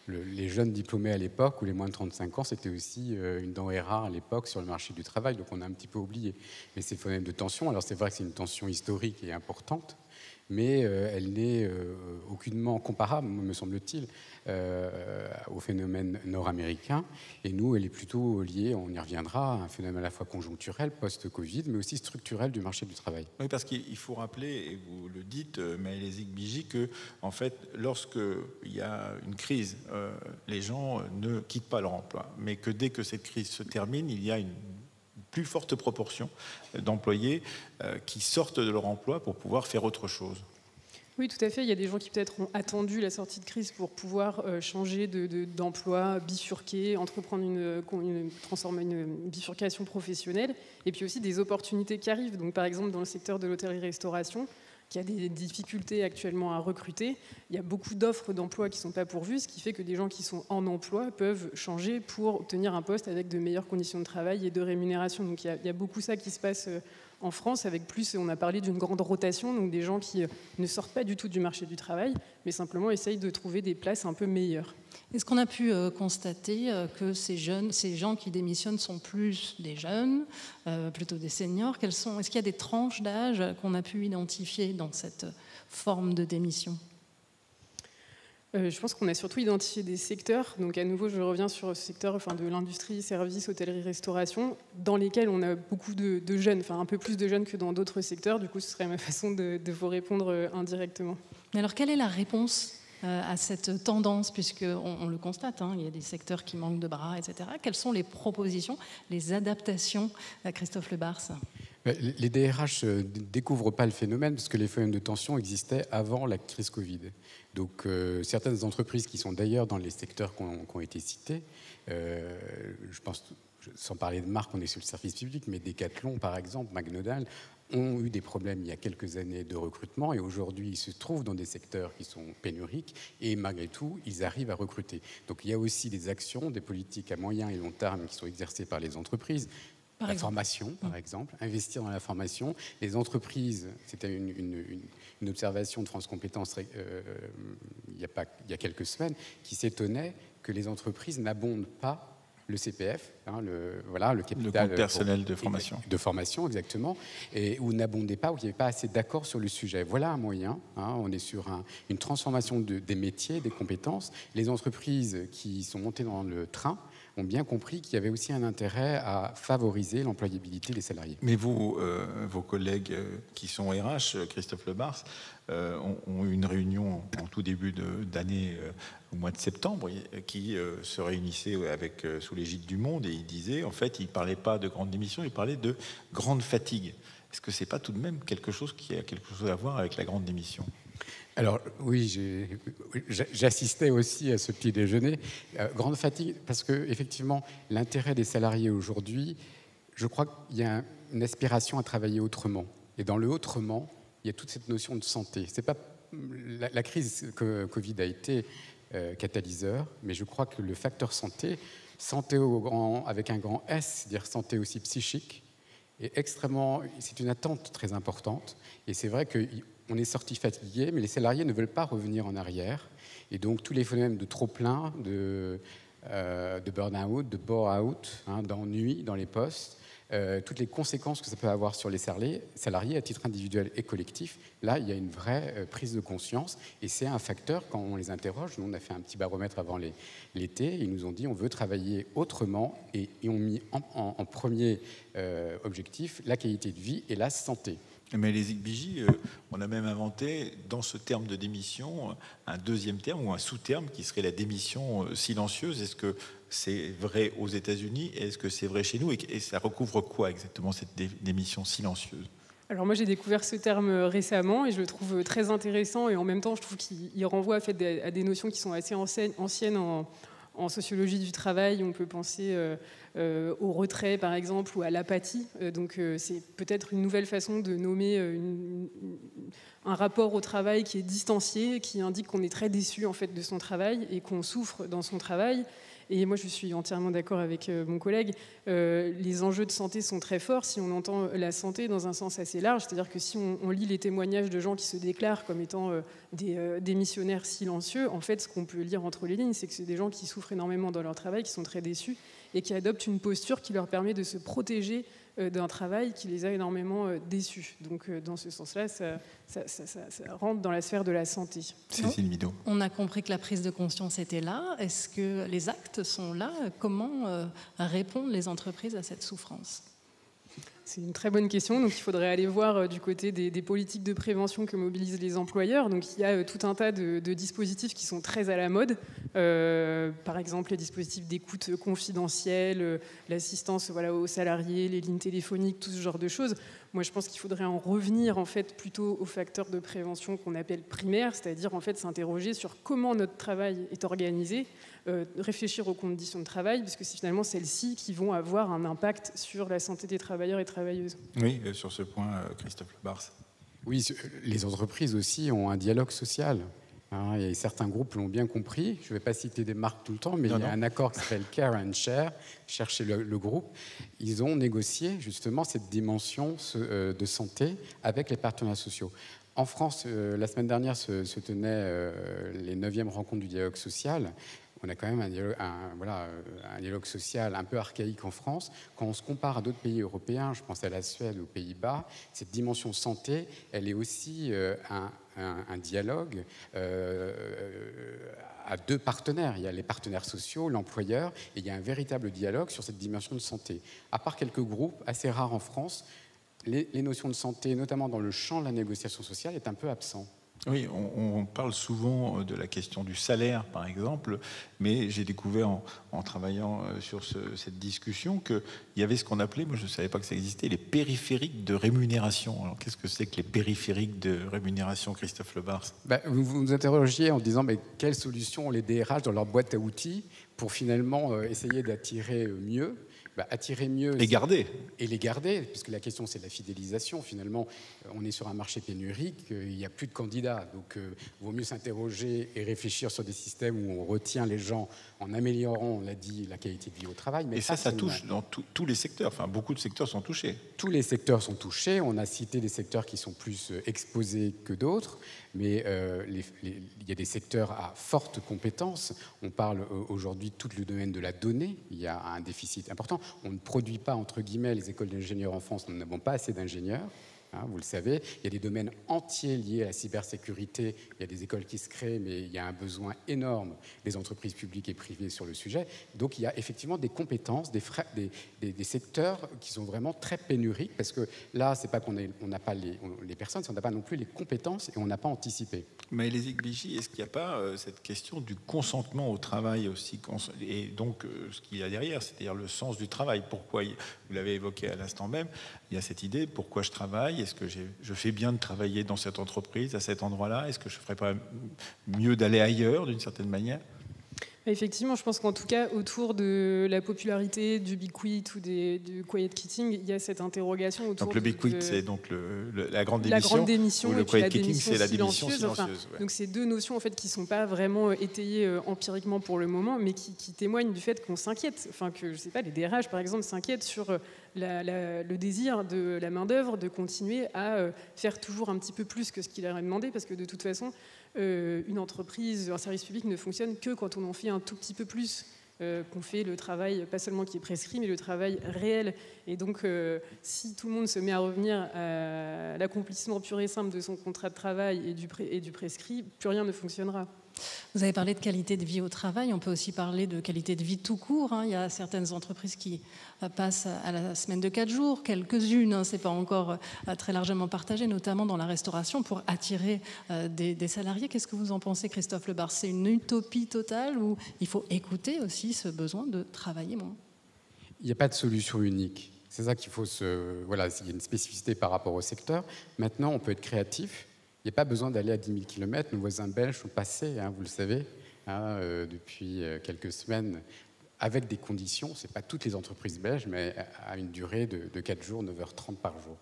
les jeunes diplômés à l'époque, ou les moins de 35 ans, c'était aussi une denrée rare à l'époque sur le marché du travail. Donc on a un petit peu oublié. Mais ces phénomènes de tension, alors c'est vrai que c'est une tension historique et importante, mais elle n'est aucunement comparable, me semble-t-il, au phénomène nord-américain. Et nous, elle est plutôt liée, on y reviendra, à un phénomène à la fois conjoncturel, post-Covid, mais aussi structurel du marché du travail. Oui, parce qu'il faut rappeler, et vous le dites, Maëlle Ezig-Bigy, que en fait, lorsqu'il y a une crise, les gens ne quittent pas leur emploi, mais que dès que cette crise se termine, il y a une plus forte proportion d'employés qui sortent de leur emploi pour pouvoir faire autre chose. Oui, tout à fait. Il y a des gens qui peut-être ont attendu la sortie de crise pour pouvoir changer d'emploi, bifurquer, entreprendre transformer une bifurcation professionnelle, et puis aussi des opportunités qui arrivent. Donc, par exemple, dans le secteur de l'hôtellerie-restauration, qu'il y a des difficultés actuellement à recruter. Il y a beaucoup d'offres d'emploi qui ne sont pas pourvues, ce qui fait que des gens qui sont en emploi peuvent changer pour obtenir un poste avec de meilleures conditions de travail et de rémunération. Donc il y a beaucoup ça qui se passe en France, avec plus, on a parlé d'une grande rotation, donc des gens qui ne sortent pas du tout du marché du travail, mais simplement essayent de trouver des places un peu meilleures. Est-ce qu'on a pu constater que ces gens qui démissionnent sont plus des jeunes, plutôt des seniors? Est-ce qu'il y a des tranches d'âge qu'on a pu identifier dans cette forme de démission? Je pense qu'on a surtout identifié des secteurs. Donc à nouveau, je reviens sur ce secteur de l'industrie, services, hôtellerie, restauration, dans lesquels on a beaucoup de jeunes, un peu plus de jeunes que dans d'autres secteurs. Du coup, ce serait ma façon de vous répondre indirectement. Mais alors, quelle est la réponse à cette tendance, puisqu'on le constate, il y a des secteurs qui manquent de bras, etc. Quelles sont les propositions, les adaptations à Christophe Lebars? Les DRH ne découvrent pas le phénomène parce que les phénomènes de tension existaient avant la crise Covid. Donc certaines entreprises qui sont d'ailleurs dans les secteurs qui ont été cités, je pense, sans parler de marque, on est sur le service public, mais Decathlon par exemple, McDonald's, ont eu des problèmes il y a quelques années de recrutement et aujourd'hui ils se trouvent dans des secteurs qui sont pénuriques et malgré tout ils arrivent à recruter. Donc il y a aussi des actions, des politiques à moyen et long terme qui sont exercées par les entreprises. La formation, par exemple, investir dans la formation. Les entreprises, c'était une observation de France Compétences il y a quelques semaines, qui s'étonnait que les entreprises n'abondent pas le CPF, le capital... Le compte personnel de formation. De formation, exactement, et où n'abondait pas, où il n'y avait pas assez d'accord sur le sujet. Voilà un moyen, on est sur une transformation des métiers, des compétences. Les entreprises qui sont montées dans le train ont bien compris qu'il y avait aussi un intérêt à favoriser l'employabilité des salariés. Mais vous, vos collègues qui sont RH, Christophe Lebars, ont eu une réunion en tout début d'année, au mois de septembre, qui se réunissait sous l'égide du Monde, et il disait, en fait, il ne parlait pas de grande démission, il parlait de grande fatigue. Est-ce que ce n'est pas tout de même quelque chose qui a quelque chose à voir avec la grande démission ? Alors oui, j'assistais aussi à ce petit déjeuner. Grande fatigue, parce que effectivement, l'intérêt des salariés aujourd'hui, je crois qu'il y a une aspiration à travailler autrement. Et dans le autrement, il y a toute cette notion de santé. C'est pas la crise Covid a été catalyseur, mais je crois que le facteur santé avec un grand S, c'est-à-dire santé aussi psychique, c'est une attente très importante. Et c'est vrai qu'on est sorti fatigué, mais les salariés ne veulent pas revenir en arrière. Et donc tous les phénomènes de trop-plein, de burn-out, de bore-out, d'ennui dans les postes, toutes les conséquences que ça peut avoir sur les salariés à titre individuel et collectif, là, il y a une vraie prise de conscience. Et c'est un facteur, quand on les interroge, nous on a fait un petit baromètre avant l'été, ils nous ont dit on veut travailler autrement et ont mis en premier objectif la qualité de vie et la santé. Mais les ICBJ, on a même inventé dans ce terme de démission un deuxième terme ou un sous-terme qui serait la démission silencieuse. Est-ce que c'est vrai aux États-Unis et est-ce que c'est vrai chez nous, et ça recouvre quoi exactement cette démission silencieuse? Alors moi j'ai découvert ce terme récemment et je le trouve très intéressant, et en même temps je trouve qu'il renvoie à des notions qui sont assez anciennes en sociologie du travail. On peut penser au retrait par exemple ou à l'apathie. Donc c'est peut-être une nouvelle façon de nommer un rapport au travail qui est distancié, qui indique qu'on est très déçu en fait de son travail et qu'on souffre dans son travail. Et moi, je suis entièrement d'accord avec mon collègue. Les enjeux de santé sont très forts si on entend la santé dans un sens assez large. C'est-à-dire que si on lit les témoignages de gens qui se déclarent comme étant des démissionnaires silencieux, en fait, ce qu'on peut lire entre les lignes, c'est que c'est des gens qui souffrent énormément dans leur travail, qui sont très déçus et qui adoptent une posture qui leur permet de se protéger d'un travail qui les a énormément déçus. Donc, dans ce sens-là, ça rentre dans la sphère de la santé. Cécile Bidot. On a compris que la prise de conscience était là. Est-ce que les actes sont là? Comment répondent les entreprises à cette souffrance? C'est une très bonne question. Donc, il faudrait aller voir du côté des politiques de prévention que mobilisent les employeurs. Donc, il y a tout un tas de dispositifs qui sont très à la mode. Par exemple, les dispositifs d'écoute confidentielle, l'assistance aux salariés, les lignes téléphoniques, tout ce genre de choses. Moi, je pense qu'il faudrait en revenir en fait plutôt aux facteurs de prévention qu'on appelle primaires, c'est-à-dire en fait s'interroger sur comment notre travail est organisé, réfléchir aux conditions de travail, puisque c'est finalement celles-ci qui vont avoir un impact sur la santé des travailleurs et travailleuses. Oui, sur ce point, Christophe Lebars. Oui, les entreprises aussi ont un dialogue social. Et certains groupes l'ont bien compris. Je ne vais pas citer des marques tout le temps, mais il y a un accord qui s'appelle Care and Share, cherchez le groupe. Ils ont négocié justement cette dimension de santé avec les partenaires sociaux. En France, la semaine dernière se tenaient les 9e rencontres du dialogue social. On a quand même un dialogue social un peu archaïque en France. Quand on se compare à d'autres pays européens, je pense à la Suède, aux Pays-Bas, cette dimension santé, elle est aussi un dialogue à deux partenaires. Il y a les partenaires sociaux, l'employeur, et il y a un véritable dialogue sur cette dimension de santé. À part quelques groupes assez rares en France, les notions de santé, notamment dans le champ de la négociation sociale, est un peu absent. Oui, on parle souvent de la question du salaire, par exemple, mais j'ai découvert en travaillant sur cette discussion qu'il y avait ce qu'on appelait, moi je ne savais pas que ça existait, les périphériques de rémunération. Alors qu'est-ce que c'est que les périphériques de rémunération, Christophe Lebars? Vous nous interrogiez en disant quelles solutions ont les DRH dans leur boîte à outils pour finalement essayer d'attirer mieux. Attirer mieux et garder. Et les garder, puisque la question c'est la fidélisation. Finalement, on est sur un marché pénurique, il n'y a plus de candidats. Donc, il vaut mieux s'interroger et réfléchir sur des systèmes où on retient les gens en améliorant, on l'a dit, la qualité de vie au travail. Mais et ça touche dans tous les secteurs. Enfin, beaucoup de secteurs sont touchés. Tous les secteurs sont touchés. On a cité des secteurs qui sont plus exposés que d'autres. Mais il y a des secteurs à forte compétence. On parle aujourd'hui de tout le domaine de la donnée. Il y a un déficit important. On ne produit pas, entre guillemets, les écoles d'ingénieurs en France. Nous n'avons pas assez d'ingénieurs. Vous le savez, il y a des domaines entiers liés à la cybersécurité. Il y a des écoles qui se créent, mais il y a un besoin énorme des entreprises publiques et privées sur le sujet. Donc il y a effectivement des compétences, des secteurs qui sont vraiment très pénuriques, parce que là, c'est pas qu'on n'a pas les personnes, c'est qu'on n'a pas non plus les compétences et on n'a pas anticipé. Mais les Bigy, est-ce qu'il n'y a pas cette question du consentement au travail aussi, et donc ce qu'il y a derrière, c'est-à-dire le sens du travail? Pourquoi, vous l'avez évoqué à l'instant même, il y a cette idée, pourquoi je travaille? Est-ce que je fais bien de travailler dans cette entreprise, à cet endroit-là? Est-ce que je ne ferais pas mieux d'aller ailleurs, d'une certaine manière? Effectivement, je pense qu'en tout cas, autour de la popularité du Big Quit ou du Quiet Quitting, il y a cette interrogation autour donc le Big Quit, c'est donc la grande démission. La grande démission, ou le Quiet Quitting, c'est la démission silencieuse. Enfin, ouais. Donc c'est deux notions en fait, qui ne sont pas vraiment étayées empiriquement pour le moment, mais qui témoignent du fait qu'on s'inquiète. Enfin, que, je sais pas, les DRH, par exemple, s'inquiètent sur le désir de la main-d'œuvre de continuer à faire toujours un petit peu plus que ce qu'il leur est demandé, parce que de toute façon, une entreprise, un service public ne fonctionne que quand on en fait un tout petit peu plus, qu'on fait le travail, pas seulement qui est prescrit, mais le travail réel. Et donc, si tout le monde se met à revenir à l'accomplissement pur et simple de son contrat de travail et du prescrit, plus rien ne fonctionnera. Vous avez parlé de qualité de vie au travail, on peut aussi parler de qualité de vie tout court. Il y a certaines entreprises qui passent à la semaine de 4 jours, quelques-unes, c'est pas encore très largement partagé, notamment dans la restauration, pour attirer des salariés. Qu'est-ce que vous en pensez, Christophe Lebars? C'est une utopie totale où il faut écouter aussi ce besoin de travailler moins? Il n'y a pas de solution unique. C'est ça qu'il faut Voilà, il y a une spécificité par rapport au secteur. Maintenant, on peut être créatif. Il n'y a pas besoin d'aller à 10 000 km. Nos voisins belges sont passés, vous le savez, depuis quelques semaines, avec des conditions, ce n'est pas toutes les entreprises belges, mais à une durée de 4 jours, 9h30 par jour.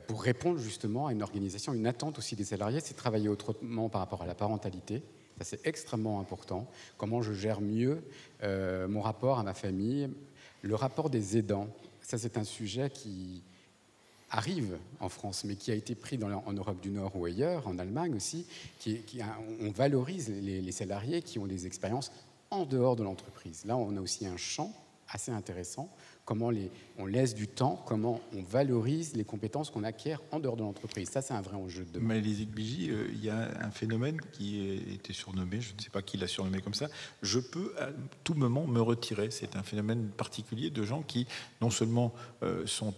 Pour répondre justement à une organisation, une attente aussi des salariés, c'est travailler autrement par rapport à la parentalité. Ça, c'est extrêmement important. Comment je gère mieux mon rapport à ma famille. Le rapport des aidants, ça c'est un sujet qui arrive en France, mais qui a été pris en Europe du Nord ou ailleurs, en Allemagne aussi, on valorise les salariés qui ont des expériences en dehors de l'entreprise. Là, on a aussi un champ assez intéressant, comment on laisse du temps, comment on valorise les compétences qu'on acquiert en dehors de l'entreprise. Ça, c'est un vrai enjeu de demain. Mais les Bigy, il y a un phénomène qui a été surnommé, je ne sais pas qui l'a surnommé comme ça, je peux à tout moment me retirer. C'est un phénomène particulier de gens qui, non seulement sont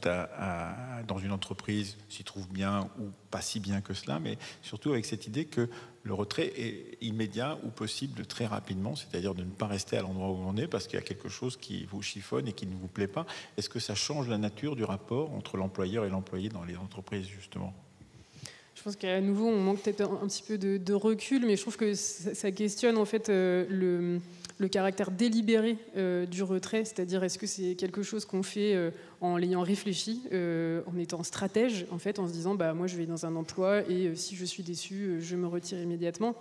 dans une entreprise, s'y trouvent bien ou pas si bien que cela, mais surtout avec cette idée que le retrait est immédiat ou possible très rapidement, c'est-à-dire de ne pas rester à l'endroit où on est parce qu'il y a quelque chose qui vous chiffonne et qui ne vous plaît pas. Est-ce que ça change la nature du rapport entre l'employeur et l'employé dans les entreprises, justement ? Je pense qu'à nouveau, on manque peut-être un petit peu de recul, mais je trouve que ça questionne en fait le caractère délibéré du retrait, c'est-à-dire est-ce que c'est quelque chose qu'on fait en l'ayant réfléchi, en étant stratège, en fait, en se disant moi je vais dans un emploi et si je suis déçu, je me retire immédiatement.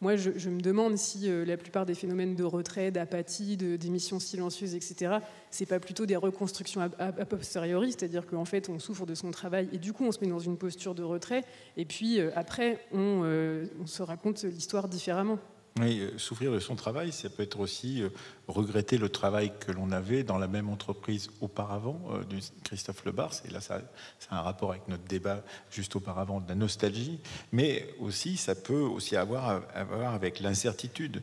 Moi, je me demande si la plupart des phénomènes de retrait, d'apathie, d'émissions silencieuses, etc., c'est pas plutôt des reconstructions a posteriori, c'est-à-dire qu'en fait, on souffre de son travail et du coup, on se met dans une posture de retrait, et puis après, on se raconte l'histoire différemment. Oui, souffrir de son travail, ça peut être aussi regretter le travail que l'on avait dans la même entreprise auparavant, du Christophe Lebars, et là ça a un rapport avec notre débat juste auparavant de la nostalgie, mais aussi ça peut aussi avoir avec l'incertitude.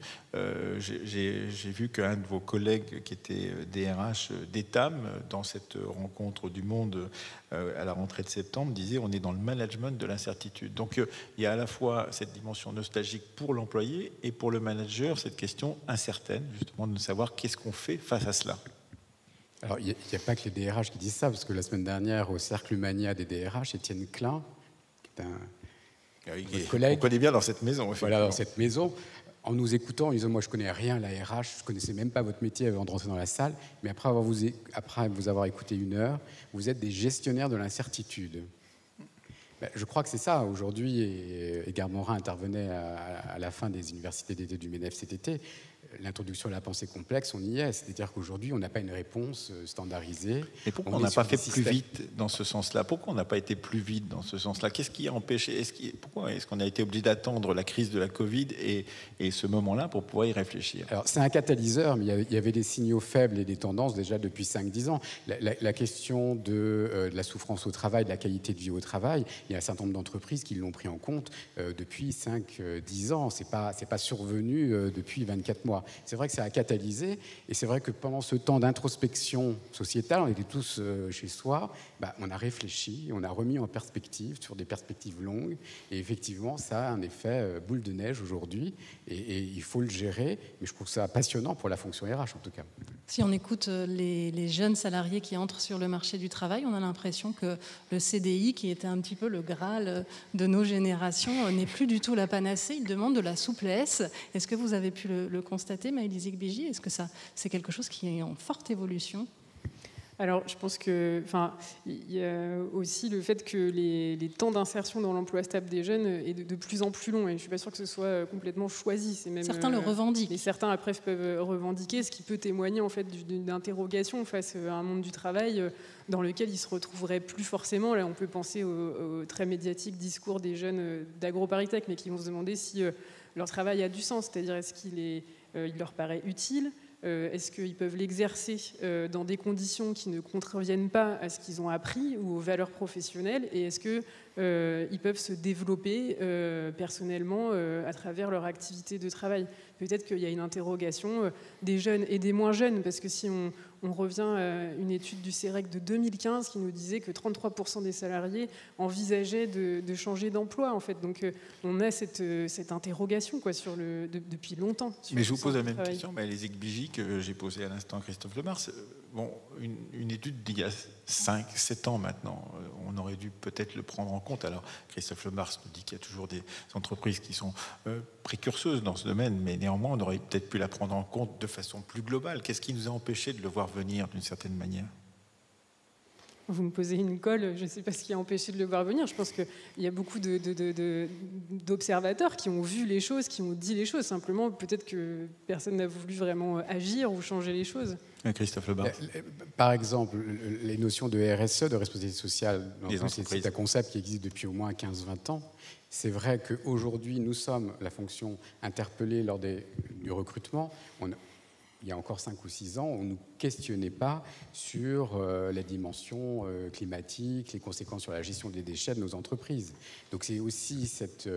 J'ai vu qu'un de vos collègues qui était DRH d'Etam, dans cette rencontre du Monde à la rentrée de septembre, disait on est dans le management de l'incertitude. Donc il y a à la fois cette dimension nostalgique pour l'employé et pour le manager, cette question incertaine, justement, de ne savoir qu'est-ce qu'on fait face à cela. Alors, il n'y a pas que les DRH qui disent ça, parce que la semaine dernière, au Cercle Humania des DRH, Étienne Klein, qui est un collègue... On connaît bien dans cette maison. Voilà, dans cette maison, en nous écoutant, en disant, moi, je ne connais rien à la RH, je ne connaissais même pas votre métier avant de rentrer dans la salle, mais après vous avoir écouté 1 heure, vous êtes des gestionnaires de l'incertitude. Je crois que c'est ça. Aujourd'hui, et Edgar Morin intervenait à la fin des universités d'été du MEDEF cet été, l'introduction à la pensée complexe, on y est. C'est-à-dire qu'aujourd'hui, on n'a pas une réponse standardisée. Mais pourquoi on n'a pas fait plus vite dans ce sens-là? Pourquoi on n'a pas été plus vite dans ce sens-là? Qu'est-ce qui a empêché? Pourquoi est-ce qu'on a été obligé d'attendre la crise de la Covid et ce moment-là pour pouvoir y réfléchir? Alors, c'est un catalyseur, mais il y avait des signaux faibles et des tendances déjà depuis 5-10 ans. La question de la souffrance au travail, de la qualité de vie au travail, il y a un certain nombre d'entreprises qui l'ont pris en compte depuis 5-10 ans. C'est pas survenu depuis 24 mois. C'est vrai que ça a catalysé, et c'est vrai que pendant ce temps d'introspection sociétale, on était tous chez soi, on a réfléchi, on a remis en perspective, sur des perspectives longues, et effectivement, ça a un effet boule de neige aujourd'hui, et il faut le gérer, mais je trouve ça passionnant pour la fonction RH en tout cas. Si on écoute les jeunes salariés qui entrent sur le marché du travail, on a l'impression que le CDI, qui était un petit peu le Graal de nos générations, n'est plus du tout la panacée. Ils demandent de la souplesse. Est-ce que vous avez pu le constater, Maëlys Zigbégi? Est-ce que c'est quelque chose qui est en forte évolution? Alors, je pense que, il y a aussi le fait que les temps d'insertion dans l'emploi stable des jeunes est de plus en plus long, et je suis pas sûre que ce soit complètement choisi. C'est même, certains le revendiquent. Et certains après peuvent revendiquer, ce qui peut témoigner en fait d'une interrogation face à un monde du travail dans lequel ils se retrouveraient plus forcément. Là, on peut penser au très médiatique discours des jeunes d'AgroParisTech, mais qui vont se demander si leur travail a du sens, c'est-à-dire est-ce qu'il leur paraît utile. Est-ce qu'ils peuvent l'exercer dans des conditions qui ne contreviennent pas à ce qu'ils ont appris ou aux valeurs professionnelles, et est-ce qu'ils peuvent se développer personnellement à travers leur activité de travail? Peut-être qu'il y a une interrogation des jeunes et des moins jeunes, parce que si on revient à une étude du CEREC de 2015 qui nous disait que 33% des salariés envisageaient de changer d'emploi, en fait. Donc on a cette interrogation depuis longtemps. Mais je vous pose la même question, Maëlys Zigbégi, que j'ai posée à l'instant à Christophe Lebars. Bon, une étude d'il y a 5-7 ans maintenant, on aurait dû peut-être le prendre en compte. Alors, Christophe Lebars nous dit qu'il y a toujours des entreprises qui sont précurseuses dans ce domaine, mais néanmoins, on aurait peut-être pu la prendre en compte de façon plus globale. Qu'est-ce qui nous a empêché de le voir venir d'une certaine manière? Vous me posez une colle, je ne sais pas ce qui a empêché de le voir venir. Je pense qu'il y a beaucoup d'observateurs qui ont vu les choses, qui ont dit les choses. Simplement, peut-être que personne n'a voulu vraiment agir ou changer les choses. Christophe Lebars. Par exemple, les notions de RSE, de responsabilité sociale, c'est un concept qui existe depuis au moins 15-20 ans. C'est vrai qu'aujourd'hui, nous sommes la fonction interpellée lors du recrutement. Il y a encore 5 ou 6 ans, on ne nous questionnait pas sur la dimension climatique, les conséquences sur la gestion des déchets de nos entreprises. Donc c'est aussi cette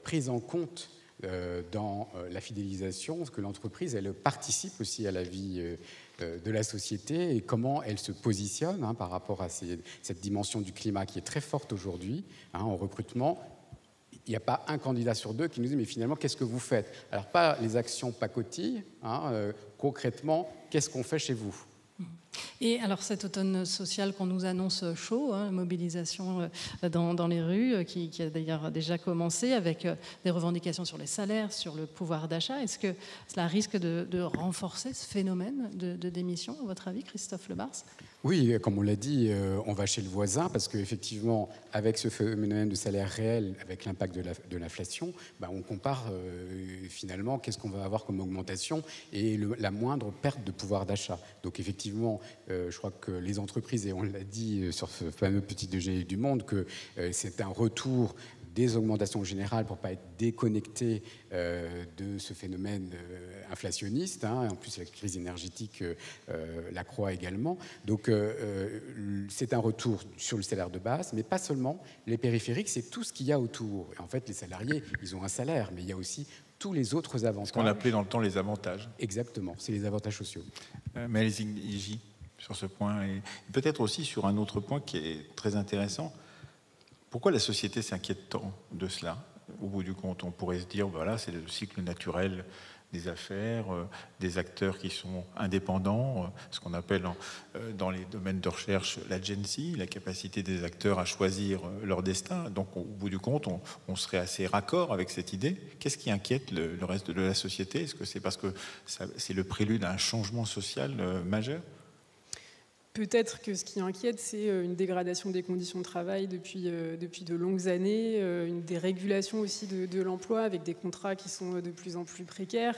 prise en compte dans la fidélisation, que l'entreprise, elle participe aussi à la vie de la société et comment elle se positionne par rapport à cette dimension du climat qui est très forte aujourd'hui en recrutement. Il n'y a pas un candidat sur 2 qui nous dit « mais finalement, qu'est-ce que vous faites ?» Alors, pas les actions pacotilles, concrètement, qu'est-ce qu'on fait chez vous? Et alors cet automne social qu'on nous annonce chaud, hein, mobilisation dans les rues, qui a d'ailleurs déjà commencé avec des revendications sur les salaires, sur le pouvoir d'achat, est-ce que cela risque de renforcer ce phénomène de démission, à votre avis, Christophe Lebars? Oui, comme on l'a dit, on va chez le voisin parce qu'effectivement, avec ce phénomène de salaire réel, avec l'impact de l'inflation, on compare finalement qu'est-ce qu'on va avoir comme augmentation et la moindre perte de pouvoir d'achat. Donc effectivement, je crois que les entreprises, et on l'a dit sur ce fameux petit déjeuner du Monde, que c'est un retour des augmentations générales pour ne pas être déconnecté de ce phénomène inflationniste. En plus, la crise énergétique l'accroît également. Donc, c'est un retour sur le salaire de base, mais pas seulement. Les périphériques, c'est tout ce qu'il y a autour. Et en fait, les salariés, ils ont un salaire, mais il y a aussi tous les autres avantages. Ce qu'on appelait dans le temps les avantages. Exactement, c'est les avantages sociaux. Mais allez-y sur ce point, et peut-être aussi sur un autre point qui est très intéressant. Pourquoi la société s'inquiète tant de cela? Au bout du compte, on pourrait se dire, voilà, c'est le cycle naturel des affaires, des acteurs qui sont indépendants, ce qu'on appelle dans les domaines de recherche l'agency, la capacité des acteurs à choisir leur destin. Donc, au bout du compte, on serait assez raccord avec cette idée. Qu'est-ce qui inquiète le reste de la société? Est-ce que c'est parce que c'est le prélude à un changement social majeur? Peut-être que ce qui inquiète, c'est une dégradation des conditions de travail depuis de longues années, une dérégulation aussi de l'emploi avec des contrats qui sont de plus en plus précaires,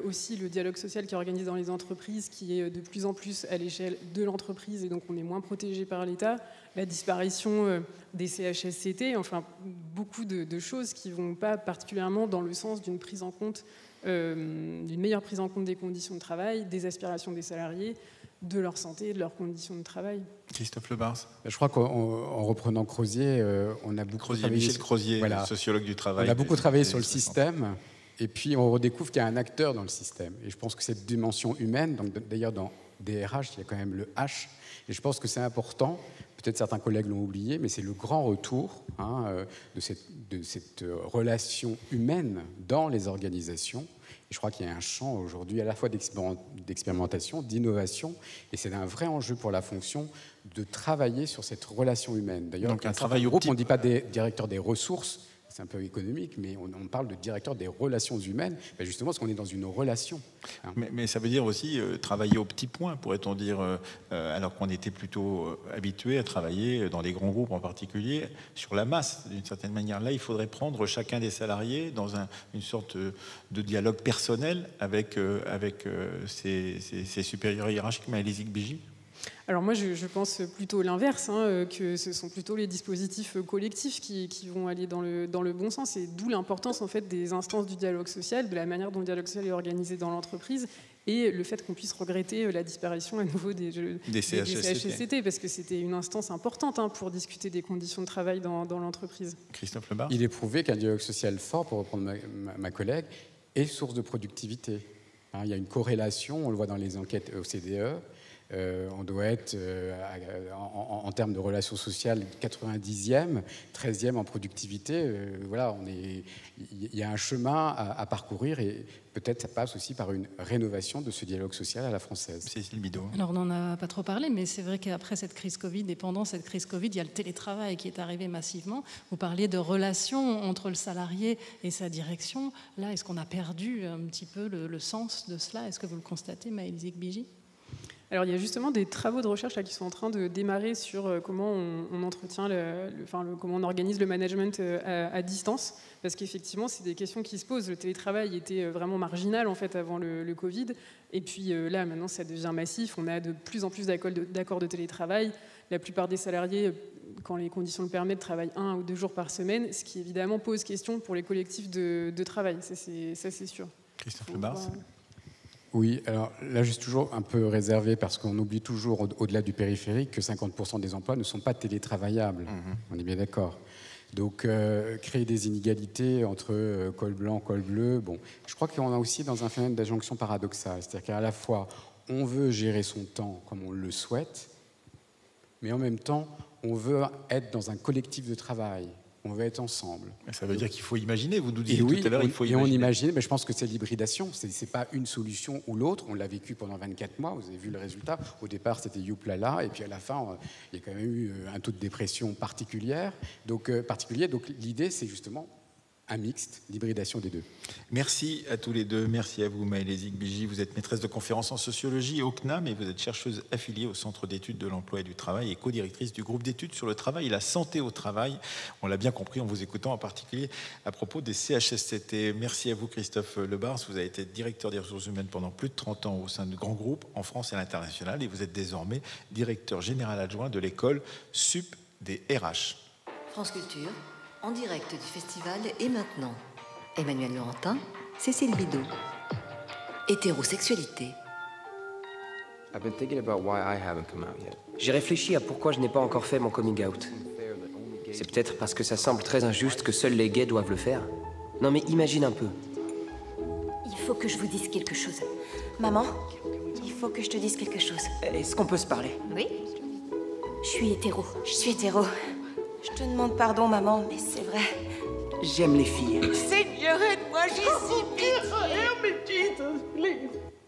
aussi le dialogue social qui est organisé dans les entreprises qui est de plus en plus à l'échelle de l'entreprise et donc on est moins protégé par l'État, la disparition des CHSCT, enfin beaucoup de choses qui ne vont pas particulièrement dans le sens d'une prise en compte, d'une meilleure prise en compte des conditions de travail, des aspirations des salariés, de leur santé et de leurs conditions de travail. Christophe Lebars. Je crois qu'en reprenant Crozier, on a beaucoup travaillé... Michel Crozier, sociologue du travail. On a beaucoup travaillé sur le système, et puis on redécouvre qu'il y a un acteur dans le système. Et je pense que cette dimension humaine, d'ailleurs dans DRH, il y a quand même le H, et je pense que c'est important, peut-être certains collègues l'ont oublié, mais c'est le grand retour de cette relation humaine dans les organisations. Je crois qu'il y a un champ aujourd'hui à la fois d'expérimentation, d'innovation, et c'est un vrai enjeu pour la fonction de travailler sur cette relation humaine. D'ailleurs, donc un travail au groupe, on ne dit pas directeur des ressources, c'est un peu économique, mais on parle de directeur des relations humaines, justement parce qu'on est dans une relation. Mais ça veut dire aussi travailler au petit point, pourrait-on dire, alors qu'on était plutôt habitué à travailler dans des grands groupes en particulier, sur la masse, d'une certaine manière. Là, il faudrait prendre chacun des salariés dans une sorte de dialogue personnel avec ses supérieurs hiérarchiques. Maëlys Bigy. Alors moi, je pense plutôt l'inverse, que ce sont plutôt les dispositifs collectifs qui vont aller dans le bon sens, et d'où l'importance en fait des instances du dialogue social, de la manière dont le dialogue social est organisé dans l'entreprise, et le fait qu'on puisse regretter la disparition à nouveau des CHSCT, parce que c'était une instance importante pour discuter des conditions de travail dans l'entreprise. Christophe Lebars. Il est prouvé qu'un dialogue social fort, pour reprendre ma collègue, est source de productivité. Il y a une corrélation, on le voit dans les enquêtes OCDE. On doit être, en termes de relations sociales, 90e, 13e en productivité. Voilà, il y a un chemin à parcourir et peut-être ça passe aussi par une rénovation de ce dialogue social à la française. Cécile Bidot. Alors on n'en a pas trop parlé, mais c'est vrai qu'après cette crise Covid et pendant cette crise Covid, il y a le télétravail qui est arrivé massivement. Vous parliez de relations entre le salarié et sa direction. Là, est-ce qu'on a perdu un petit peu le sens de cela? Est-ce que vous le constatez, Maëlys Bigy? Alors il y a justement des travaux de recherche là, qui sont en train de démarrer sur comment on entretient, comment on organise le management à distance, parce qu'effectivement c'est des questions qui se posent. Le télétravail était vraiment marginal en fait avant le Covid, et puis là maintenant ça devient massif. On a de plus en plus d'accords de télétravail. La plupart des salariés, quand les conditions le permettent, travaillent 1 ou 2 jours par semaine, ce qui évidemment pose question pour les collectifs de travail. Ça c'est sûr. Christophe Lebars. Oui, alors là je suis toujours un peu réservé parce qu'on oublie toujours au-delà du périphérique que 50% des emplois ne sont pas télétravaillables. On est bien d'accord. Donc créer des inégalités entre col blanc, col bleu, bon, je crois qu'on est aussi dans un phénomène d'injonction paradoxale. C'est-à-dire qu'à la fois on veut gérer son temps comme on le souhaite, mais en même temps on veut être dans un collectif de travail. on veut être ensemble. Ça veut dire qu'il faut imaginer, vous nous disiez tout à l'heure, il faut imaginer. Et on imagine, mais je pense que c'est l'hybridation, c'est pas une solution ou l'autre, on l'a vécu pendant 24 mois, vous avez vu le résultat, au départ c'était youplala, et puis à la fin, il y a quand même eu un taux de dépression particulier, donc l'idée c'est justement un mixte, l'hybridation des deux. Merci à tous les deux. Merci à vous, Maëlys Zigbigi. Vous êtes maîtresse de conférences en sociologie au CNAM et vous êtes chercheuse affiliée au Centre d'études de l'emploi et du travail et co-directrice du groupe d'études sur le travail et la santé au travail. On l'a bien compris en vous écoutant, en particulier à propos des CHSCT. Merci à vous, Christophe Lebars. Vous avez été directeur des ressources humaines pendant plus de 30 ans au sein de grands groupes en France et à l'international et vous êtes désormais directeur général adjoint de l'école SUP des RH. France Culture, en direct du festival Et maintenant. Emmanuel Laurentin, Cécile Bidot. Hétérosexualité. J'ai réfléchi à pourquoi je n'ai pas encore fait mon coming out. C'est peut-être parce que ça semble très injuste que seuls les gays doivent le faire. Non mais imagine un peu. Il faut que je vous dise quelque chose. Maman, il faut que je te dise quelque chose. Est-ce qu'on peut se parler? Oui. Je suis hétéro. Je te demande pardon, maman, mais c'est vrai. J'aime les filles. Seigneur, aide-moi, j'ai si pitié.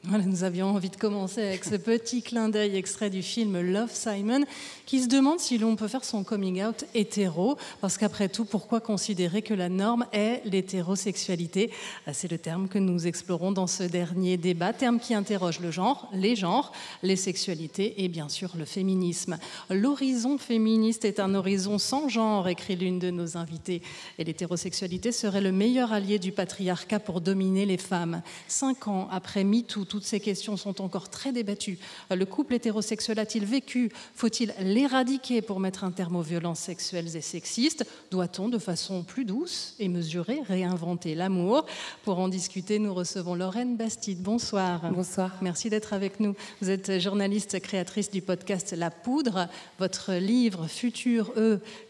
Voilà, nous avions envie de commencer avec ce petit clin d'œil extrait du film Love, Simon, qui se demande si l'on peut faire son coming out hétéro, parce qu'après tout, pourquoi considérer que la norme est l'hétérosexualité? C'est le terme que nous explorons dans ce dernier débat, terme qui interroge le genre, les sexualités et bien sûr le féminisme. L'horizon féministe est un horizon sans genre, écrit l'une de nos invitées, et l'hétérosexualité serait le meilleur allié du patriarcat pour dominer les femmes. 5 ans après MeToo, toutes ces questions sont encore très débattues. Le couple hétérosexuel a-t-il vécu? Faut-il l'éradiquer pour mettre un terme aux violences sexuelles et sexistes? Doit-on, de façon plus douce et mesurée, réinventer l'amour? Pour en discuter, nous recevons Lorraine Bastide. Bonsoir. Bonsoir. Merci d'être avec nous. Vous êtes journaliste, créatrice du podcast La Poudre. Votre livre Futur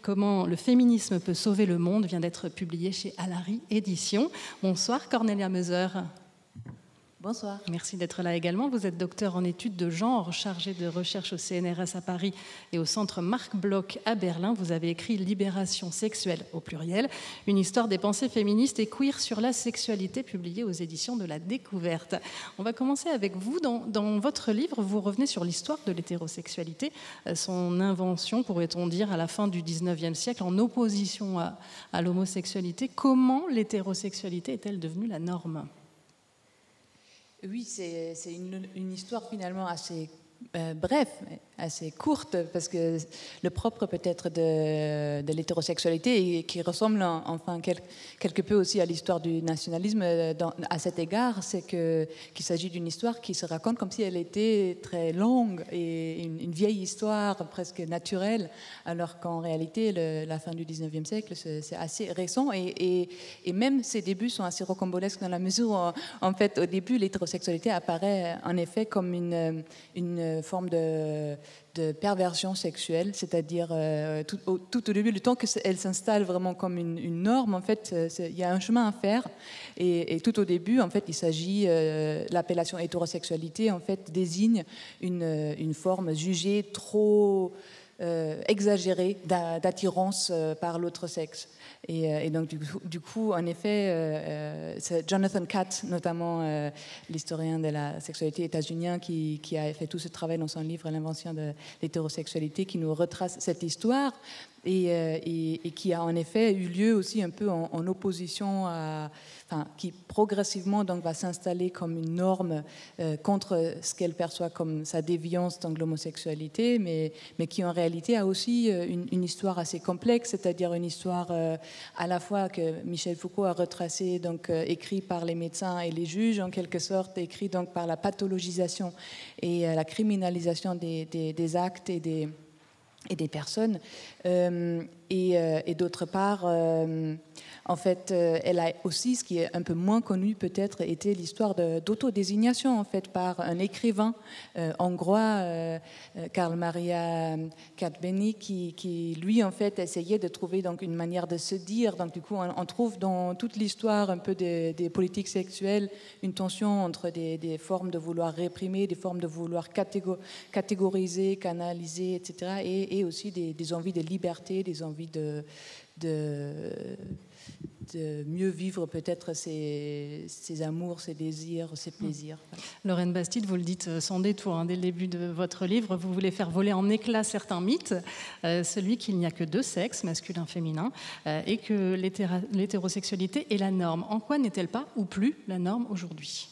comment le féminisme peut sauver le monde vient d'être publié chez Alary Éditions. Bonsoir Cornelia Meuser. Bonsoir. Merci d'être là également. Vous êtes docteur en études de genre, chargé de recherche au CNRS à Paris et au centre Marc Bloch à Berlin. Vous avez écrit Libération sexuelle au pluriel, une histoire des pensées féministes et queer sur la sexualité, publiée aux éditions de La Découverte. On va commencer avec vous. Dans votre livre, vous revenez sur l'histoire de l'hétérosexualité, son invention, pourrait-on dire, à la fin du 19e siècle, en opposition à l'homosexualité. Comment l'hétérosexualité est-elle devenue la norme ? Oui, c'est une histoire finalement assez bref, assez courte, parce que le propre peut-être de l'hétérosexualité, et qui ressemble enfin quelque peu aussi à l'histoire du nationalisme à cet égard, c'est qu'il s'agit d'une histoire qui se raconte comme si elle était très longue et une vieille histoire presque naturelle, alors qu'en réalité la fin du 19e siècle c'est assez récent, et même ses débuts sont assez rocambolesques dans la mesure où en fait au début l'hétérosexualité apparaît en effet comme une forme de perversion sexuelle, c'est-à-dire tout au début, le temps qu'elle s'installe vraiment comme une norme, en fait, il y a un chemin à faire. Et tout au début, en fait, il s'agit, l'appellation hétérosexualité, en fait, désigne une forme jugée trop exagérée d'attirance par l'autre sexe. Et donc, du coup, en effet, c'est Jonathan Katz, notamment l'historien de la sexualité états-unien, qui a fait tout ce travail dans son livre « L'invention de l'hétérosexualité », qui nous retrace cette histoire et qui a en effet eu lieu aussi un peu en opposition qui progressivement donc va s'installer comme une norme contre ce qu'elle perçoit comme sa déviance dans l'homosexualité, mais qui en réalité a aussi une histoire assez complexe, c'est-à-dire une histoire à la fois que Michel Foucault a retracée, donc écrit par les médecins et les juges en quelque sorte, écrit donc par la pathologisation et la criminalisation des actes et des personnes, et d'autre part, en fait, elle a aussi, ce qui est un peu moins connu peut-être, été l'histoire d'autodésignation en fait par un écrivain hongrois, Karl Maria Katbeny, qui lui en fait essayait de trouver donc une manière de se dire. Donc du coup, on trouve dans toute l'histoire un peu des politiques sexuelles une tension entre des formes de vouloir réprimer, des formes de vouloir catégoriser, canaliser, etc., et aussi des envies de liberté, des envies envie de mieux vivre peut-être ses amours, ses désirs, ses plaisirs. Lorraine Bastide, vous le dites sans détour, dès le début de votre livre, vous voulez faire voler en éclats certains mythes, celui qu'il n'y a que deux sexes, masculin, féminin, et que l'hétérosexualité est la norme. En quoi n'est-elle pas, ou plus, la norme aujourd'hui ?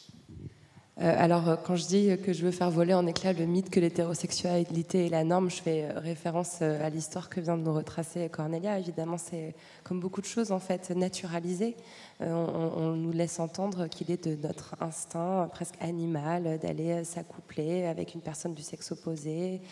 Alors, quand je dis que je veux faire voler en éclats le mythe que l'hétérosexualité est la norme, je fais référence à l'histoire que vient de nous retracer Cornelia. Évidemment, c'est comme beaucoup de choses, en fait, naturalisé. On nous laisse entendre qu'il est de notre instinct presque animal d'aller s'accoupler avec une personne du sexe opposé,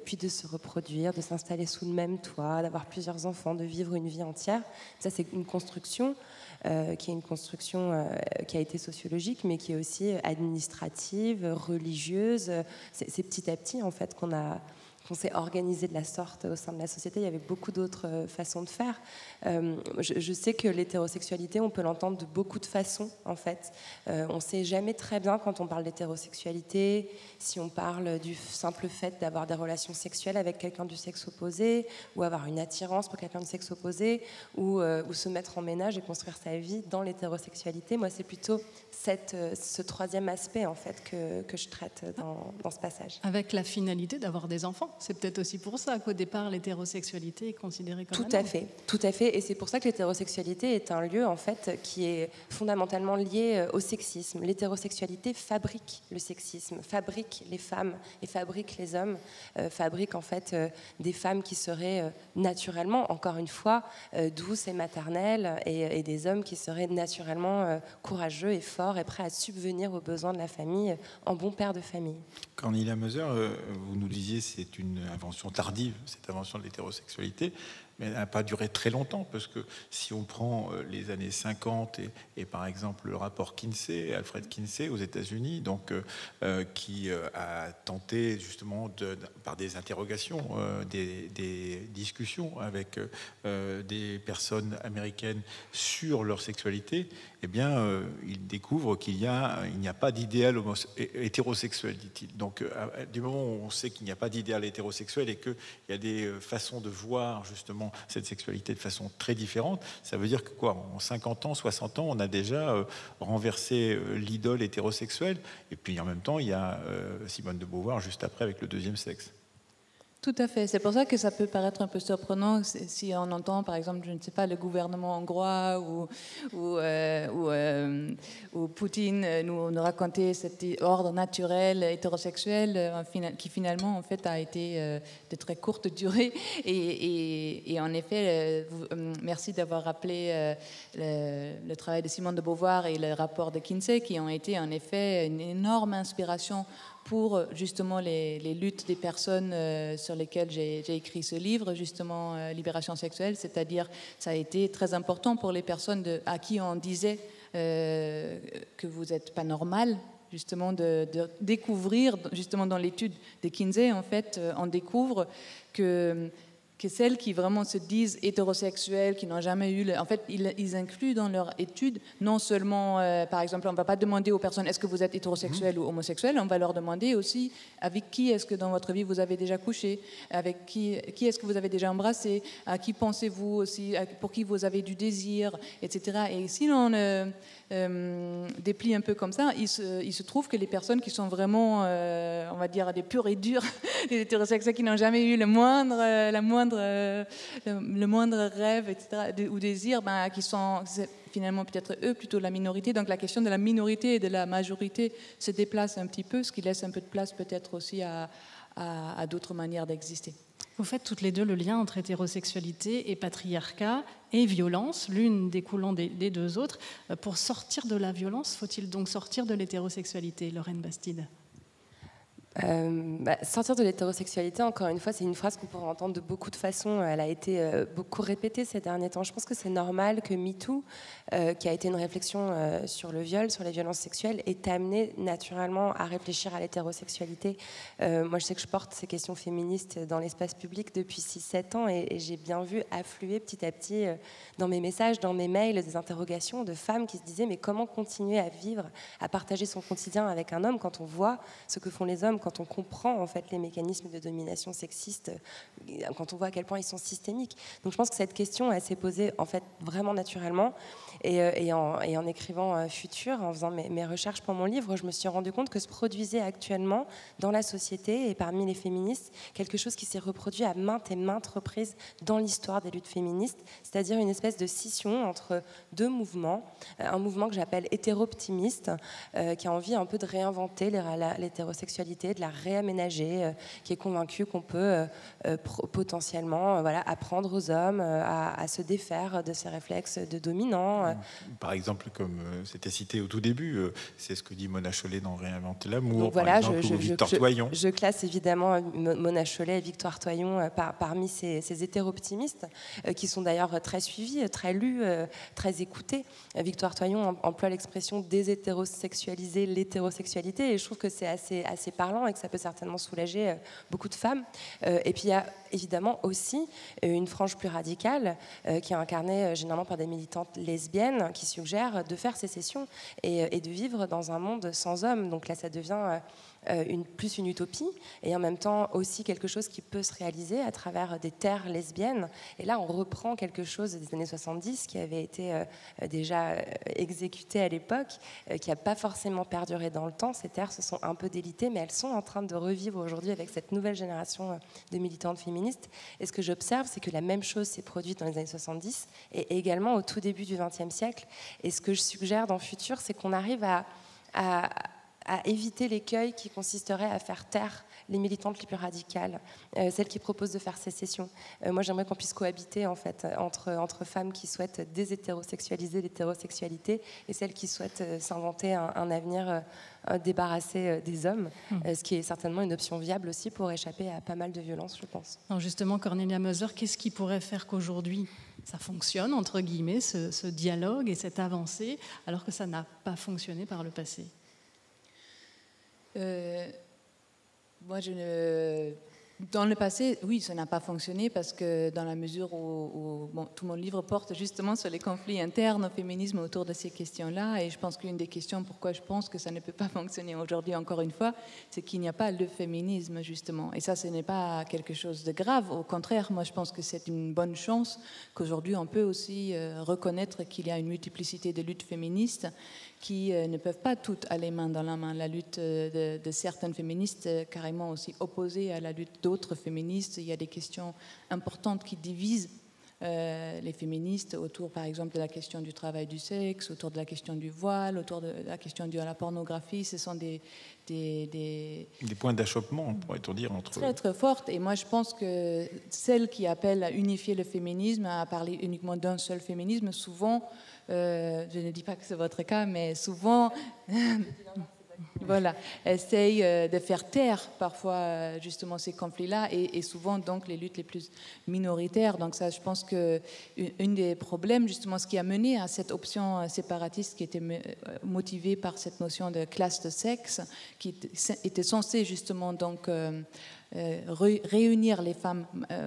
puis de se reproduire, de s'installer sous le même toit, d'avoir plusieurs enfants, de vivre une vie entière. Ça, c'est une construction qui est une construction qui a été sociologique, mais qui est aussi administrative, religieuse. C'est petit à petit, en fait, qu'on s'est organisé de la sorte au sein de la société. Il y avait beaucoup d'autres façons de faire. Je sais que l'hétérosexualité, on peut l'entendre de beaucoup de façons, en fait. On ne sait jamais très bien, quand on parle d'hétérosexualité, si on parle du simple fait d'avoir des relations sexuelles avec quelqu'un du sexe opposé, ou avoir une attirance pour quelqu'un du sexe opposé, ou se mettre en ménage et construire sa vie dans l'hétérosexualité. Moi, c'est plutôt ce troisième aspect, en fait, que je traite dans ce passage. Avec la finalité d'avoir des enfants. C'est peut-être aussi pour ça qu'au départ, l'hétérosexualité est considérée comme tout à fait. Et c'est pour ça que l'hétérosexualité est un lieu, en fait, qui est fondamentalement lié au sexisme. L'hétérosexualité fabrique le sexisme, fabrique les femmes et fabrique les hommes, fabrique, en fait, des femmes qui seraient naturellement, encore une fois, douces et maternelles, et des hommes qui seraient naturellement courageux et forts et prêts à subvenir aux besoins de la famille en bon père de famille. Cornelia Moser, vous nous disiez c'est une invention tardive, cette invention de l'hétérosexualité, mais elle n'a pas duré très longtemps, parce que si on prend les années 50 et par exemple le rapport Kinsey, Alfred Kinsey aux États-Unis, donc qui a tenté justement par des interrogations, des discussions avec des personnes américaines sur leur sexualité, eh bien, il découvre qu'il n'y a pas d'idéal hétérosexuel, dit-il. Donc, du moment où on sait qu'il n'y a pas d'idéal hétérosexuel et qu'il y a des façons de voir justement cette sexualité de façon très différente, ça veut dire que quoi, en 50 ans, 60 ans, on a déjà renversé l'idole hétérosexuelle. Et puis en même temps, il y a Simone de Beauvoir juste après avec le deuxième sexe. Tout à fait. C'est pour ça que ça peut paraître un peu surprenant si on entend, par exemple, je ne sais pas, le gouvernement hongrois ou Poutine nous raconter cet ordre naturel hétérosexuel qui finalement, en fait, a été de très courte durée. Et en effet, merci d'avoir rappelé le travail de Simone de Beauvoir et le rapport de Kinsey, qui ont été en effet une énorme inspiration pour justement les luttes des personnes sur lesquelles j'ai écrit ce livre, justement Libération sexuelle, c'est-à-dire ça a été très important pour les personnes à qui on disait que vous n'êtes pas normal, justement de découvrir, justement dans l'étude de Kinsey, en fait, on découvre que celles qui vraiment se disent hétérosexuelles, qui n'ont jamais eu... En fait, ils incluent dans leur étude, non seulement, par exemple, on ne va pas demander aux personnes est-ce que vous êtes hétérosexuel ou homosexuel, on va leur demander aussi avec qui est-ce que dans votre vie vous avez déjà couché, avec qui est-ce que vous avez déjà embrassé, à qui pensez-vous aussi, pour qui vous avez du désir, etc. Et si l'on déplie un peu comme ça, il se trouve que les personnes qui sont vraiment, on va dire, des purs et durs, les hétérosexuels qui n'ont jamais eu le moindre rêve, etc., ou désir, qui sont finalement peut-être eux plutôt la minorité. Donc la question de la minorité et de la majorité se déplace un petit peu, ce qui laisse un peu de place peut-être aussi à d'autres manières d'exister. Vous faites toutes les deux le lien entre hétérosexualité et patriarcat et violence, l'une découlant des deux autres. Pour sortir de la violence, faut-il donc sortir de l'hétérosexualité, Lorraine Bastide ? Sortir de l'hétérosexualité, encore une fois, c'est une phrase qu'on pourrait entendre de beaucoup de façons. Elle a été beaucoup répétée ces derniers temps. Je pense que c'est normal que MeToo, qui a été une réflexion sur le viol, sur les violences sexuelles, ait amené naturellement à réfléchir à l'hétérosexualité. Moi, je sais que je porte ces questions féministes dans l'espace public depuis 6-7 ans et j'ai bien vu affluer petit à petit dans mes messages, dans mes mails, des interrogations de femmes qui se disaient mais comment continuer à vivre, à partager son quotidien avec un homme quand on voit ce que font les hommes femmes, quand on comprend en fait les mécanismes de domination sexiste, quand on voit à quel point ils sont systémiques. Donc je pense que cette question, elle s'est posée en fait vraiment naturellement. Et en écrivant Futur, en faisant mes recherches pour mon livre, je me suis rendu compte que se produisait actuellement dans la société et parmi les féministes quelque chose qui s'est reproduit à maintes et maintes reprises dans l'histoire des luttes féministes, c'est-à-dire une espèce de scission entre deux mouvements. Un mouvement que j'appelle hétéro-optimiste, qui a envie un peu de réinventer l'hétérosexualité, de la réaménager, qui est convaincu qu'on peut potentiellement apprendre aux hommes à se défaire de ces réflexes de dominants. Par exemple, comme c'était cité au tout début, c'est ce que dit Mona Chollet dans Réinventer l'amour. Donc voilà, par exemple, ou Victor Toyon. Je classe évidemment Mona Chollet et Victor Toyon parmi ces hétéro-optimistes, qui sont d'ailleurs très suivis, très lus, très écoutés. Victor Toyon emploie l'expression déshétérosexualiser l'hétérosexualité, et je trouve que c'est assez parlant et que ça peut certainement soulager beaucoup de femmes. Et puis il y a évidemment aussi une frange plus radicale qui est incarnée généralement par des militantes lesbiennes qui suggèrent de faire sécession et de vivre dans un monde sans hommes. Donc là, ça devient plus une utopie et en même temps aussi quelque chose qui peut se réaliser à travers des terres lesbiennes. Et là, on reprend quelque chose des années 70 qui avait été déjà exécuté à l'époque, qui n'a pas forcément perduré dans le temps. Ces terres se sont un peu délitées, mais elles sont en train de revivre aujourd'hui avec cette nouvelle génération de militantes féministes. Et ce que j'observe, c'est que la même chose s'est produite dans les années 70 et également au tout début du XXe siècle. Et ce que je suggère dans Futur, c'est qu'on arrive à éviter l'écueil qui consisterait à faire taire les militantes les plus radicales, celles qui proposent de faire sécession. Moi, j'aimerais qu'on puisse cohabiter en fait, entre femmes qui souhaitent déshétérosexualiser l'hétérosexualité et celles qui souhaitent s'inventer un avenir débarrassé des hommes, ce qui est certainement une option viable aussi pour échapper à pas mal de violences, je pense. Alors justement, Cornelia Moser, qu'est-ce qui pourrait faire qu'aujourd'hui ça fonctionne, entre guillemets, ce dialogue et cette avancée, alors que ça n'a pas fonctionné par le passé ? Moi, dans le passé, oui, ça n'a pas fonctionné parce que dans la mesure où tout mon livre porte justement sur les conflits internes au féminisme autour de ces questions-là, et je pense qu'une des questions pourquoi je pense que ça ne peut pas fonctionner aujourd'hui, encore une fois, c'est qu'il n'y a pas le féminisme, justement. Et ça, ce n'est pas quelque chose de grave. Au contraire, moi, je pense que c'est une bonne chance qu'aujourd'hui, on peut aussi reconnaître qu'il y a une multiplicité de luttes féministes qui ne peuvent pas toutes aller main dans la main. La lutte de certaines féministes carrément aussi opposée à la lutte d'autres féministes. Il y a des questions importantes qui divisent les féministes autour, par exemple, de la question du travail du sexe, autour de la question du voile, autour de la question de la pornographie. Ce sont des points d'achoppement, pourrait-on dire, entre... Très, très fortes. Et moi, je pense que celles qui appellent à unifier le féminisme, à parler uniquement d'un seul féminisme, souvent... je ne dis pas que c'est votre cas, mais souvent, voilà, essayent de faire taire parfois justement ces conflits-là et souvent donc les luttes les plus minoritaires. Donc ça, je pense que une des problèmes, justement, ce qui a mené à cette option séparatiste qui était motivée par cette notion de classe de sexe, qui était censée justement donc réunir les femmes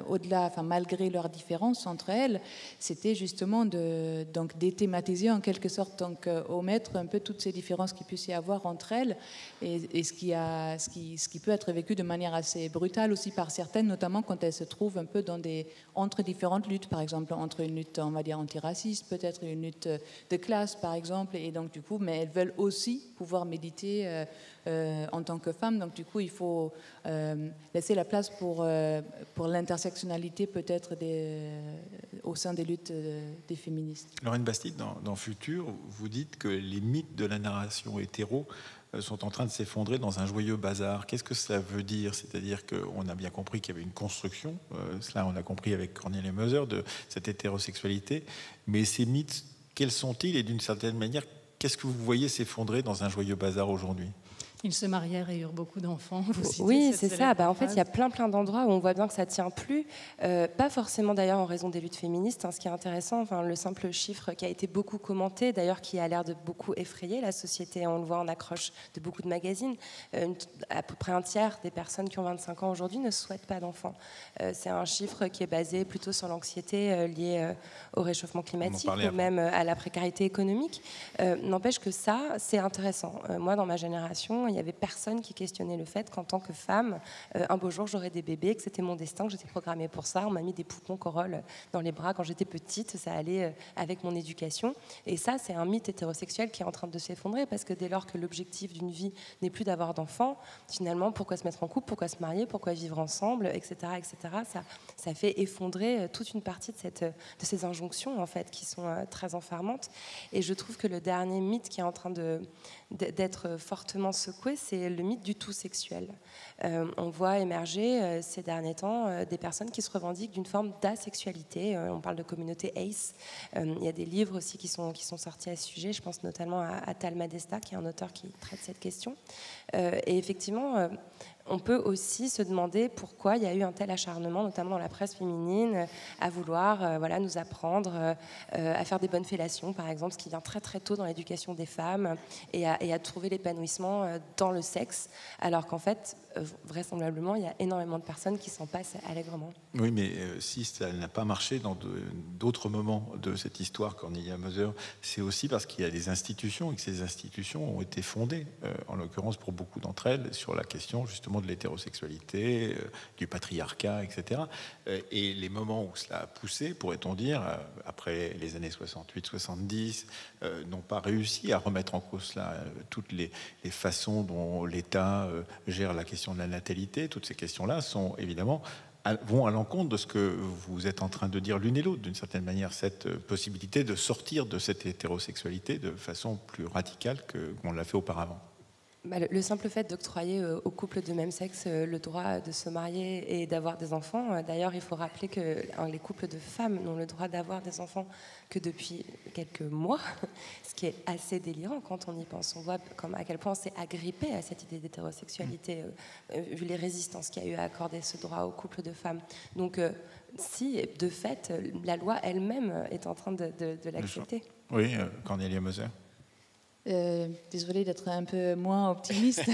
au-delà, enfin, malgré leurs différences entre elles, c'était justement donc déthématiser en quelque sorte, donc omettre un peu toutes ces différences qu'il puisse y avoir entre elles et ce qui peut être vécu de manière assez brutale aussi par certaines, notamment quand elles se trouvent un peu entre différentes luttes, par exemple entre une lutte, on va dire, antiraciste, peut-être une lutte de classe, par exemple, et donc du coup, mais elles veulent aussi pouvoir méditer en tant que femmes, donc du coup, il faut laisser la place pour l'intersectionnalité peut-être au sein des luttes des féministes. Lorraine Bastide, dans Futur, vous dites que les mythes de la narration hétéro sont en train de s'effondrer dans un joyeux bazar. Qu'est-ce que ça veut dire ? C'est-à-dire qu'on a bien compris qu'il y avait une construction, cela on a compris avec Cornelia Moser, de cette hétérosexualité, mais ces mythes, quels sont-ils et d'une certaine manière, qu'est-ce que vous voyez s'effondrer dans un joyeux bazar aujourd'hui ? Ils se marièrent et eurent beaucoup d'enfants. Oui, c'est ça. En fait, il y a plein d'endroits où on voit bien que ça ne tient plus. Pas forcément d'ailleurs en raison des luttes féministes. Ce qui est intéressant, le simple chiffre qui a été beaucoup commenté, d'ailleurs qui a l'air de beaucoup effrayer la société. On le voit en accroche de beaucoup de magazines. À peu près un tiers des personnes qui ont 25 ans aujourd'hui ne souhaitent pas d'enfants. C'est un chiffre qui est basé plutôt sur l'anxiété liée au réchauffement climatique ou même à la précarité économique. N'empêche que ça, c'est intéressant. Moi, dans ma génération, il n'y avait personne qui questionnait le fait qu'en tant que femme, un beau jour j'aurais des bébés, que c'était mon destin, que j'étais programmée pour ça. On m'a mis des poupons Corolle dans les bras quand j'étais petite, ça allait avec mon éducation. Et ça, c'est un mythe hétérosexuel qui est en train de s'effondrer, parce que dès lors que l'objectif d'une vie n'est plus d'avoir d'enfants, finalement, pourquoi se mettre en couple, pourquoi se marier, pourquoi vivre ensemble, etc. Ça fait effondrer toute une partie de ces injonctions, en fait, qui sont très enfermantes. Et je trouve que le dernier mythe qui est en train d'être fortement secoué, c'est le mythe du tout sexuel. On voit émerger ces derniers temps des personnes qui se revendiquent d'une forme d'asexualité. On parle de communauté ACE. Il y a des livres aussi qui sont sortis à ce sujet. Je pense notamment à Tal Madesta, qui est un auteur qui traite cette question. Et effectivement, on peut aussi se demander pourquoi il y a eu un tel acharnement, notamment dans la presse féminine, à vouloir nous apprendre à faire des bonnes fellations, par exemple, ce qui vient très très tôt dans l'éducation des femmes, et à trouver l'épanouissement dans le sexe, alors qu'en fait, vraisemblablement, il y a énormément de personnes qui s'en passent allègrement. Oui, mais si ça n'a pas marché dans d'autres moments de cette histoire, Cornelia Moser, c'est aussi parce qu'il y a des institutions et que ces institutions ont été fondées, en l'occurrence pour beaucoup d'entre elles, sur la question justement de l'hétérosexualité, du patriarcat, etc. Et les moments où cela a poussé, pourrait-on dire, après les années 68-70, n'ont pas réussi à remettre en cause cela. Toutes les façons dont l'État gère la question de la natalité, toutes ces questions-là sont évidemment vont à l'encontre de ce que vous êtes en train de dire l'une et l'autre, d'une certaine manière, cette possibilité de sortir de cette hétérosexualité de façon plus radicale qu'on l'a fait auparavant. Le simple fait d'octroyer aux couples de même sexe le droit de se marier et d'avoir des enfants, d'ailleurs il faut rappeler que les couples de femmes n'ont le droit d'avoir des enfants que depuis quelques mois, ce qui est assez délirant quand on y pense. On voit à quel point on s'est agrippé à cette idée d'hétérosexualité, vu les résistances qu'il y a eu à accorder ce droit aux couples de femmes. Donc si, de fait, la loi elle-même est en train de l'accepter. Oui, Cornelia Moser. Désolée d'être un peu moins optimiste.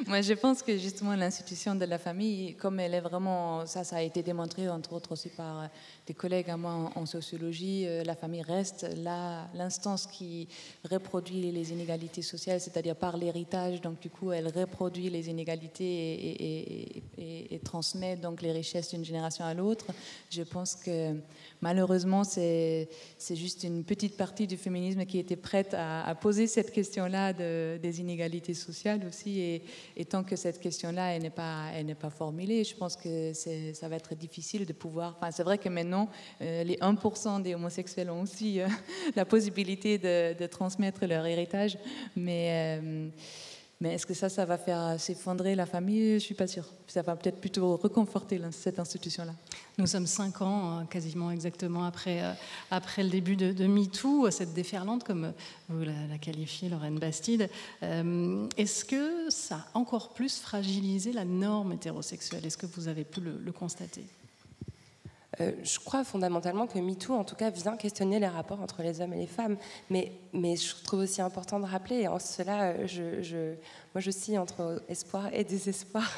Moi, je pense que justement l'institution de la famille, comme elle est vraiment, ça a été démontré entre autres aussi par des collègues à moi en sociologie, la famille reste l'instance qui reproduit les inégalités sociales, c'est-à-dire par l'héritage. Donc du coup, elle reproduit les inégalités et transmet donc les richesses d'une génération à l'autre. Je pense que malheureusement, c'est juste une petite partie du féminisme qui était prête à poser cette question-là des inégalités sociales aussi. Et tant que cette question-là elle n'est pas formulée, je pense que ça va être difficile de pouvoir. Enfin, c'est vrai que maintenant, les 1% des homosexuels ont aussi la possibilité de transmettre leur héritage, mais est-ce que ça va faire s'effondrer la famille? Je ne suis pas sûre. Ça va peut-être plutôt reconforter cette institution-là. Nous sommes 5 ans, quasiment exactement, après le début de MeToo, cette déferlante, comme vous la qualifiez, Lorraine Bastide. Est-ce que ça a encore plus fragilisé la norme hétérosexuelle? Est-ce que vous avez pu le constater? Je crois fondamentalement que MeToo, en tout cas, vient questionner les rapports entre les hommes et les femmes. Mais je trouve aussi important de rappeler, et en cela, moi je scie entre espoir et désespoir,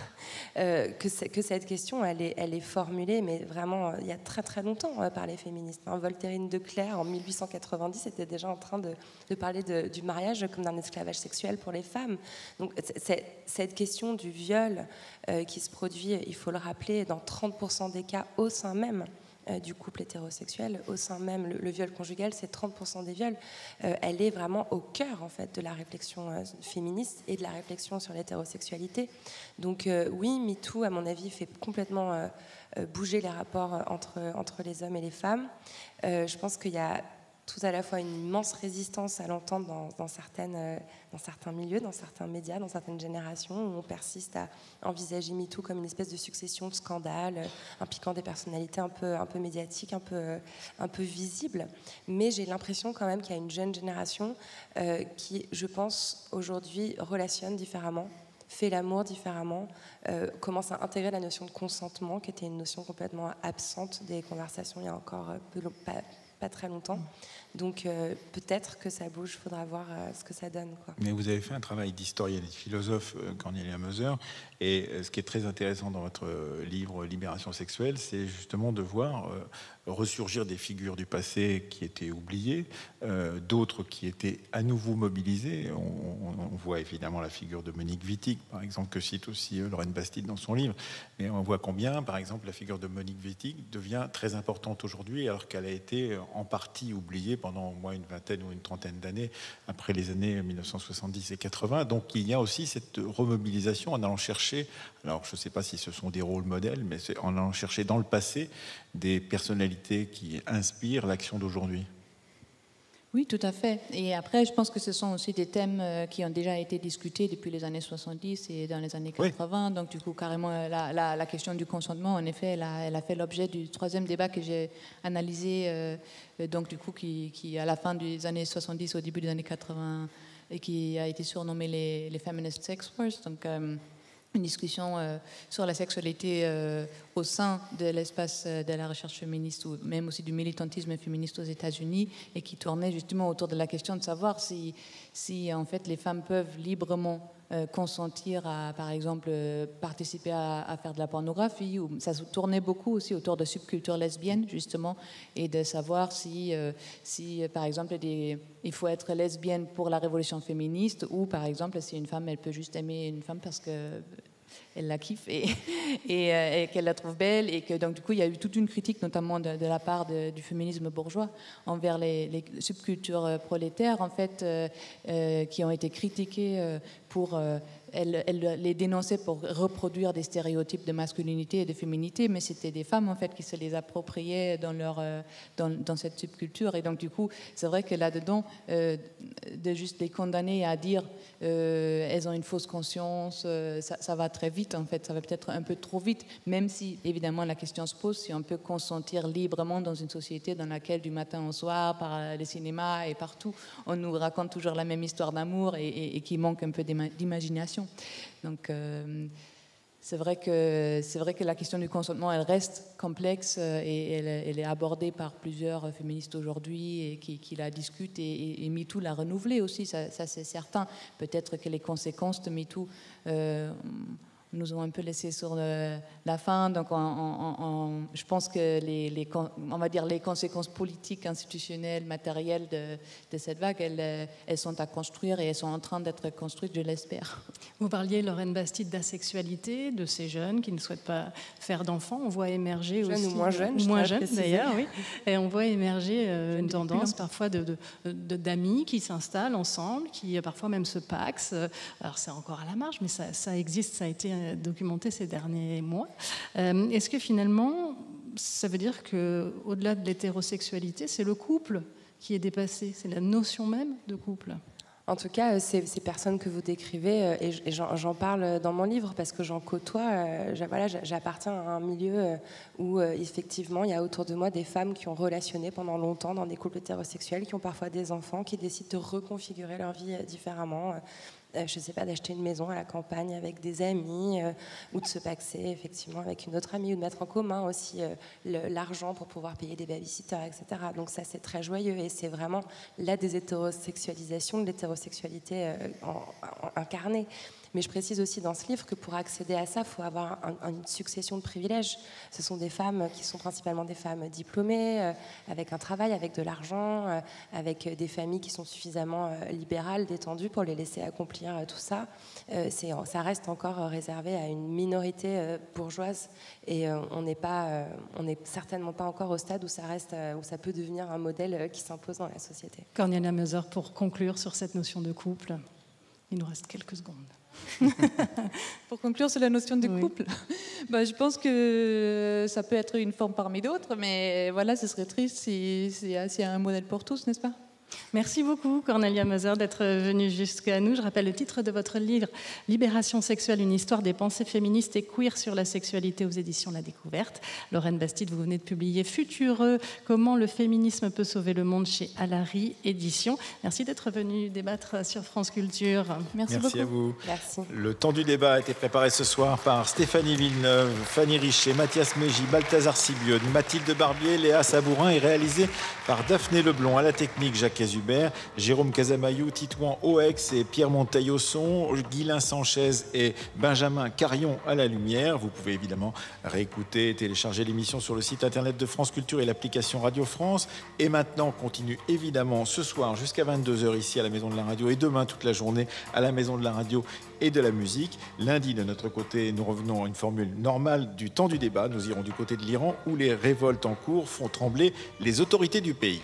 que cette question, elle est formulée, mais vraiment, il y a très très longtemps par les féministes. Voltairine de Cleyre, en 1890, était déjà en train de parler du mariage comme d'un esclavage sexuel pour les femmes. Donc cette question du viol qui se produit, il faut le rappeler, dans 30% des cas au sein même du couple hétérosexuel, au sein même, le viol conjugal, c'est 30% des viols. Elle est vraiment au cœur, en fait, de la réflexion féministe et de la réflexion sur l'hétérosexualité. Donc oui, MeToo, à mon avis, fait complètement bouger les rapports entre les hommes et les femmes. Je pense qu'il y a tout à la fois une immense résistance à l'entendre dans certains milieux, dans certains médias, dans certaines générations, où on persiste à envisager MeToo comme une espèce de succession de scandales impliquant des personnalités un peu médiatiques, un peu visibles. Mais j'ai l'impression quand même qu'il y a une jeune génération qui, je pense, aujourd'hui relationne différemment, fait l'amour différemment, commence à intégrer la notion de consentement, qui était une notion complètement absente des conversations il y a encore pas très longtemps. Donc peut-être que ça bouge, il faudra voir ce que ça donne, quoi. Mais vous avez fait un travail d'historienne et de philosophe, Cornelia Moser, et ce qui est très intéressant dans votre livre Libération sexuelle, c'est justement de voir ressurgir des figures du passé qui étaient oubliées, d'autres qui étaient à nouveau mobilisées. On voit évidemment la figure de Monique Wittig, par exemple, que cite aussi Lorraine Bastide dans son livre, mais on voit combien, par exemple, la figure de Monique Wittig devient très importante aujourd'hui, alors qu'elle a été en partie oubliée pendant au moins une vingtaine ou une trentaine d'années, après les années 1970 et 80. Donc il y a aussi cette remobilisation en allant chercher, alors je ne sais pas si ce sont des rôles modèles, mais c'est en allant chercher dans le passé des personnalités qui inspirent l'action d'aujourd'hui. Oui, tout à fait. Et après, je pense que ce sont aussi des thèmes qui ont déjà été discutés depuis les années 70 et dans les années 80. Oui. Donc, du coup, carrément, la question du consentement, en effet, elle a fait l'objet du troisième débat que j'ai analysé, donc, du coup, qui, à la fin des années 70, au début des années 80, et qui a été surnommé les Feminist Sex Wars. Donc, une discussion sur la sexualité au sein de l'espace de la recherche féministe ou même aussi du militantisme féministe aux États-Unis et qui tournait justement autour de la question de savoir si en fait les femmes peuvent librement consentir à, par exemple, participer à faire de la pornographie. Ou ça se tournait beaucoup aussi autour de subcultures lesbiennes, justement, et de savoir si par exemple, il faut être lesbienne pour la révolution féministe ou, par exemple, si une femme, elle peut juste aimer une femme parce que elle la kiffe et qu'elle la trouve belle, et que donc du coup il y a eu toute une critique notamment de la part du féminisme bourgeois envers les subcultures prolétaires en fait qui ont été critiquées pour elle les dénonçait pour reproduire des stéréotypes de masculinité et de féminité, mais c'était des femmes en fait qui se les appropriaient dans cette subculture. Et donc du coup, c'est vrai que là-dedans, de juste les condamner à dire elles ont une fausse conscience, ça va très vite en fait, ça va peut-être un peu trop vite, même si évidemment la question se pose si on peut consentir librement dans une société dans laquelle du matin au soir, par les cinémas et partout, on nous raconte toujours la même histoire d'amour et qui manque un peu d'imagination. Donc c'est vrai que la question du consentement elle reste complexe et elle est abordée par plusieurs féministes aujourd'hui et qui la discutent et MeToo l'a renouvelée aussi, ça c'est certain. Peut-être que les conséquences de MeToo nous ont un peu laissé sur la fin. Donc, je pense que on va dire les conséquences politiques, institutionnelles, matérielles de cette vague, elles sont à construire et elles sont en train d'être construites, je l'espère. Vous parliez, Lorraine Bastide, d'asexualité, de ces jeunes qui ne souhaitent pas faire d'enfants. On voit émerger jeunes aussi... ou moins jeunes, d'ailleurs, oui. Et on voit émerger une tendance parfois d'amis qui s'installent ensemble, qui parfois même se paxent. Alors, c'est encore à la marge, mais ça existe, ça a été documenté ces derniers mois. Est-ce que finalement, ça veut dire qu'au-delà de l'hétérosexualité, c'est le couple qui est dépassé, c'est la notion même de couple? En tout cas, ces personnes que vous décrivez, et j'en parle dans mon livre parce que j'en côtoie, j'appartiens à un milieu où effectivement il y a autour de moi des femmes qui ont relationné pendant longtemps dans des couples hétérosexuels, qui ont parfois des enfants, qui décident de reconfigurer leur vie différemment. Je ne sais pas, d'acheter une maison à la campagne avec des amis ou de se paxer effectivement avec une autre amie ou de mettre en commun aussi l'argent pour pouvoir payer des babysitters, etc. Donc ça, c'est très joyeux et c'est vraiment la déshétérosexualisation de l'hétérosexualité incarnée. Mais je précise aussi dans ce livre que pour accéder à ça, il faut avoir une succession de privilèges. Ce sont des femmes qui sont principalement des femmes diplômées, avec un travail, avec de l'argent, avec des familles qui sont suffisamment libérales, détendues pour les laisser accomplir tout ça. Ça reste encore réservé à une minorité bourgeoise et on n'est certainement pas encore au stade où ça peut devenir un modèle qui s'impose dans la société. Cornelia Moser, pour conclure sur cette notion de couple, il nous reste quelques secondes. Pour conclure sur la notion de couple, je pense que ça peut être une forme parmi d'autres, mais voilà, ce serait triste s'il y a un modèle pour tous, n'est-ce pas? Merci beaucoup, Cornelia Moser, d'être venue jusqu'à nous. Je rappelle le titre de votre livre, Libération sexuelle, une histoire des pensées féministes et queer sur la sexualité aux éditions La Découverte. Lorraine Bastide, vous venez de publier Futureux, comment le féminisme peut sauver le monde chez Alary Éditions. Merci d'être venu débattre sur France Culture. Merci beaucoup. À vous. Merci. Le temps du débat a été préparé ce soir par Stéphanie Villeneuve, Fanny Richet, Mathias Mégy, Balthazar Sibieux, Mathilde Barbier, Léa Sabourin et réalisé par Daphné Leblond. À la technique, Jacques Hubert, Jérôme Casamayou, Titouan Oex et Pierre Monteil au son, Guylain Sanchez et Benjamin Carion à la lumière. Vous pouvez évidemment réécouter et télécharger l'émission sur le site internet de France Culture et l'application Radio France. Et maintenant, continue évidemment ce soir jusqu'à 22h ici à la Maison de la Radio et demain toute la journée à la Maison de la Radio et de la musique. Lundi, de notre côté, nous revenons à une formule normale du temps du débat. Nous irons du côté de l'Iran où les révoltes en cours font trembler les autorités du pays.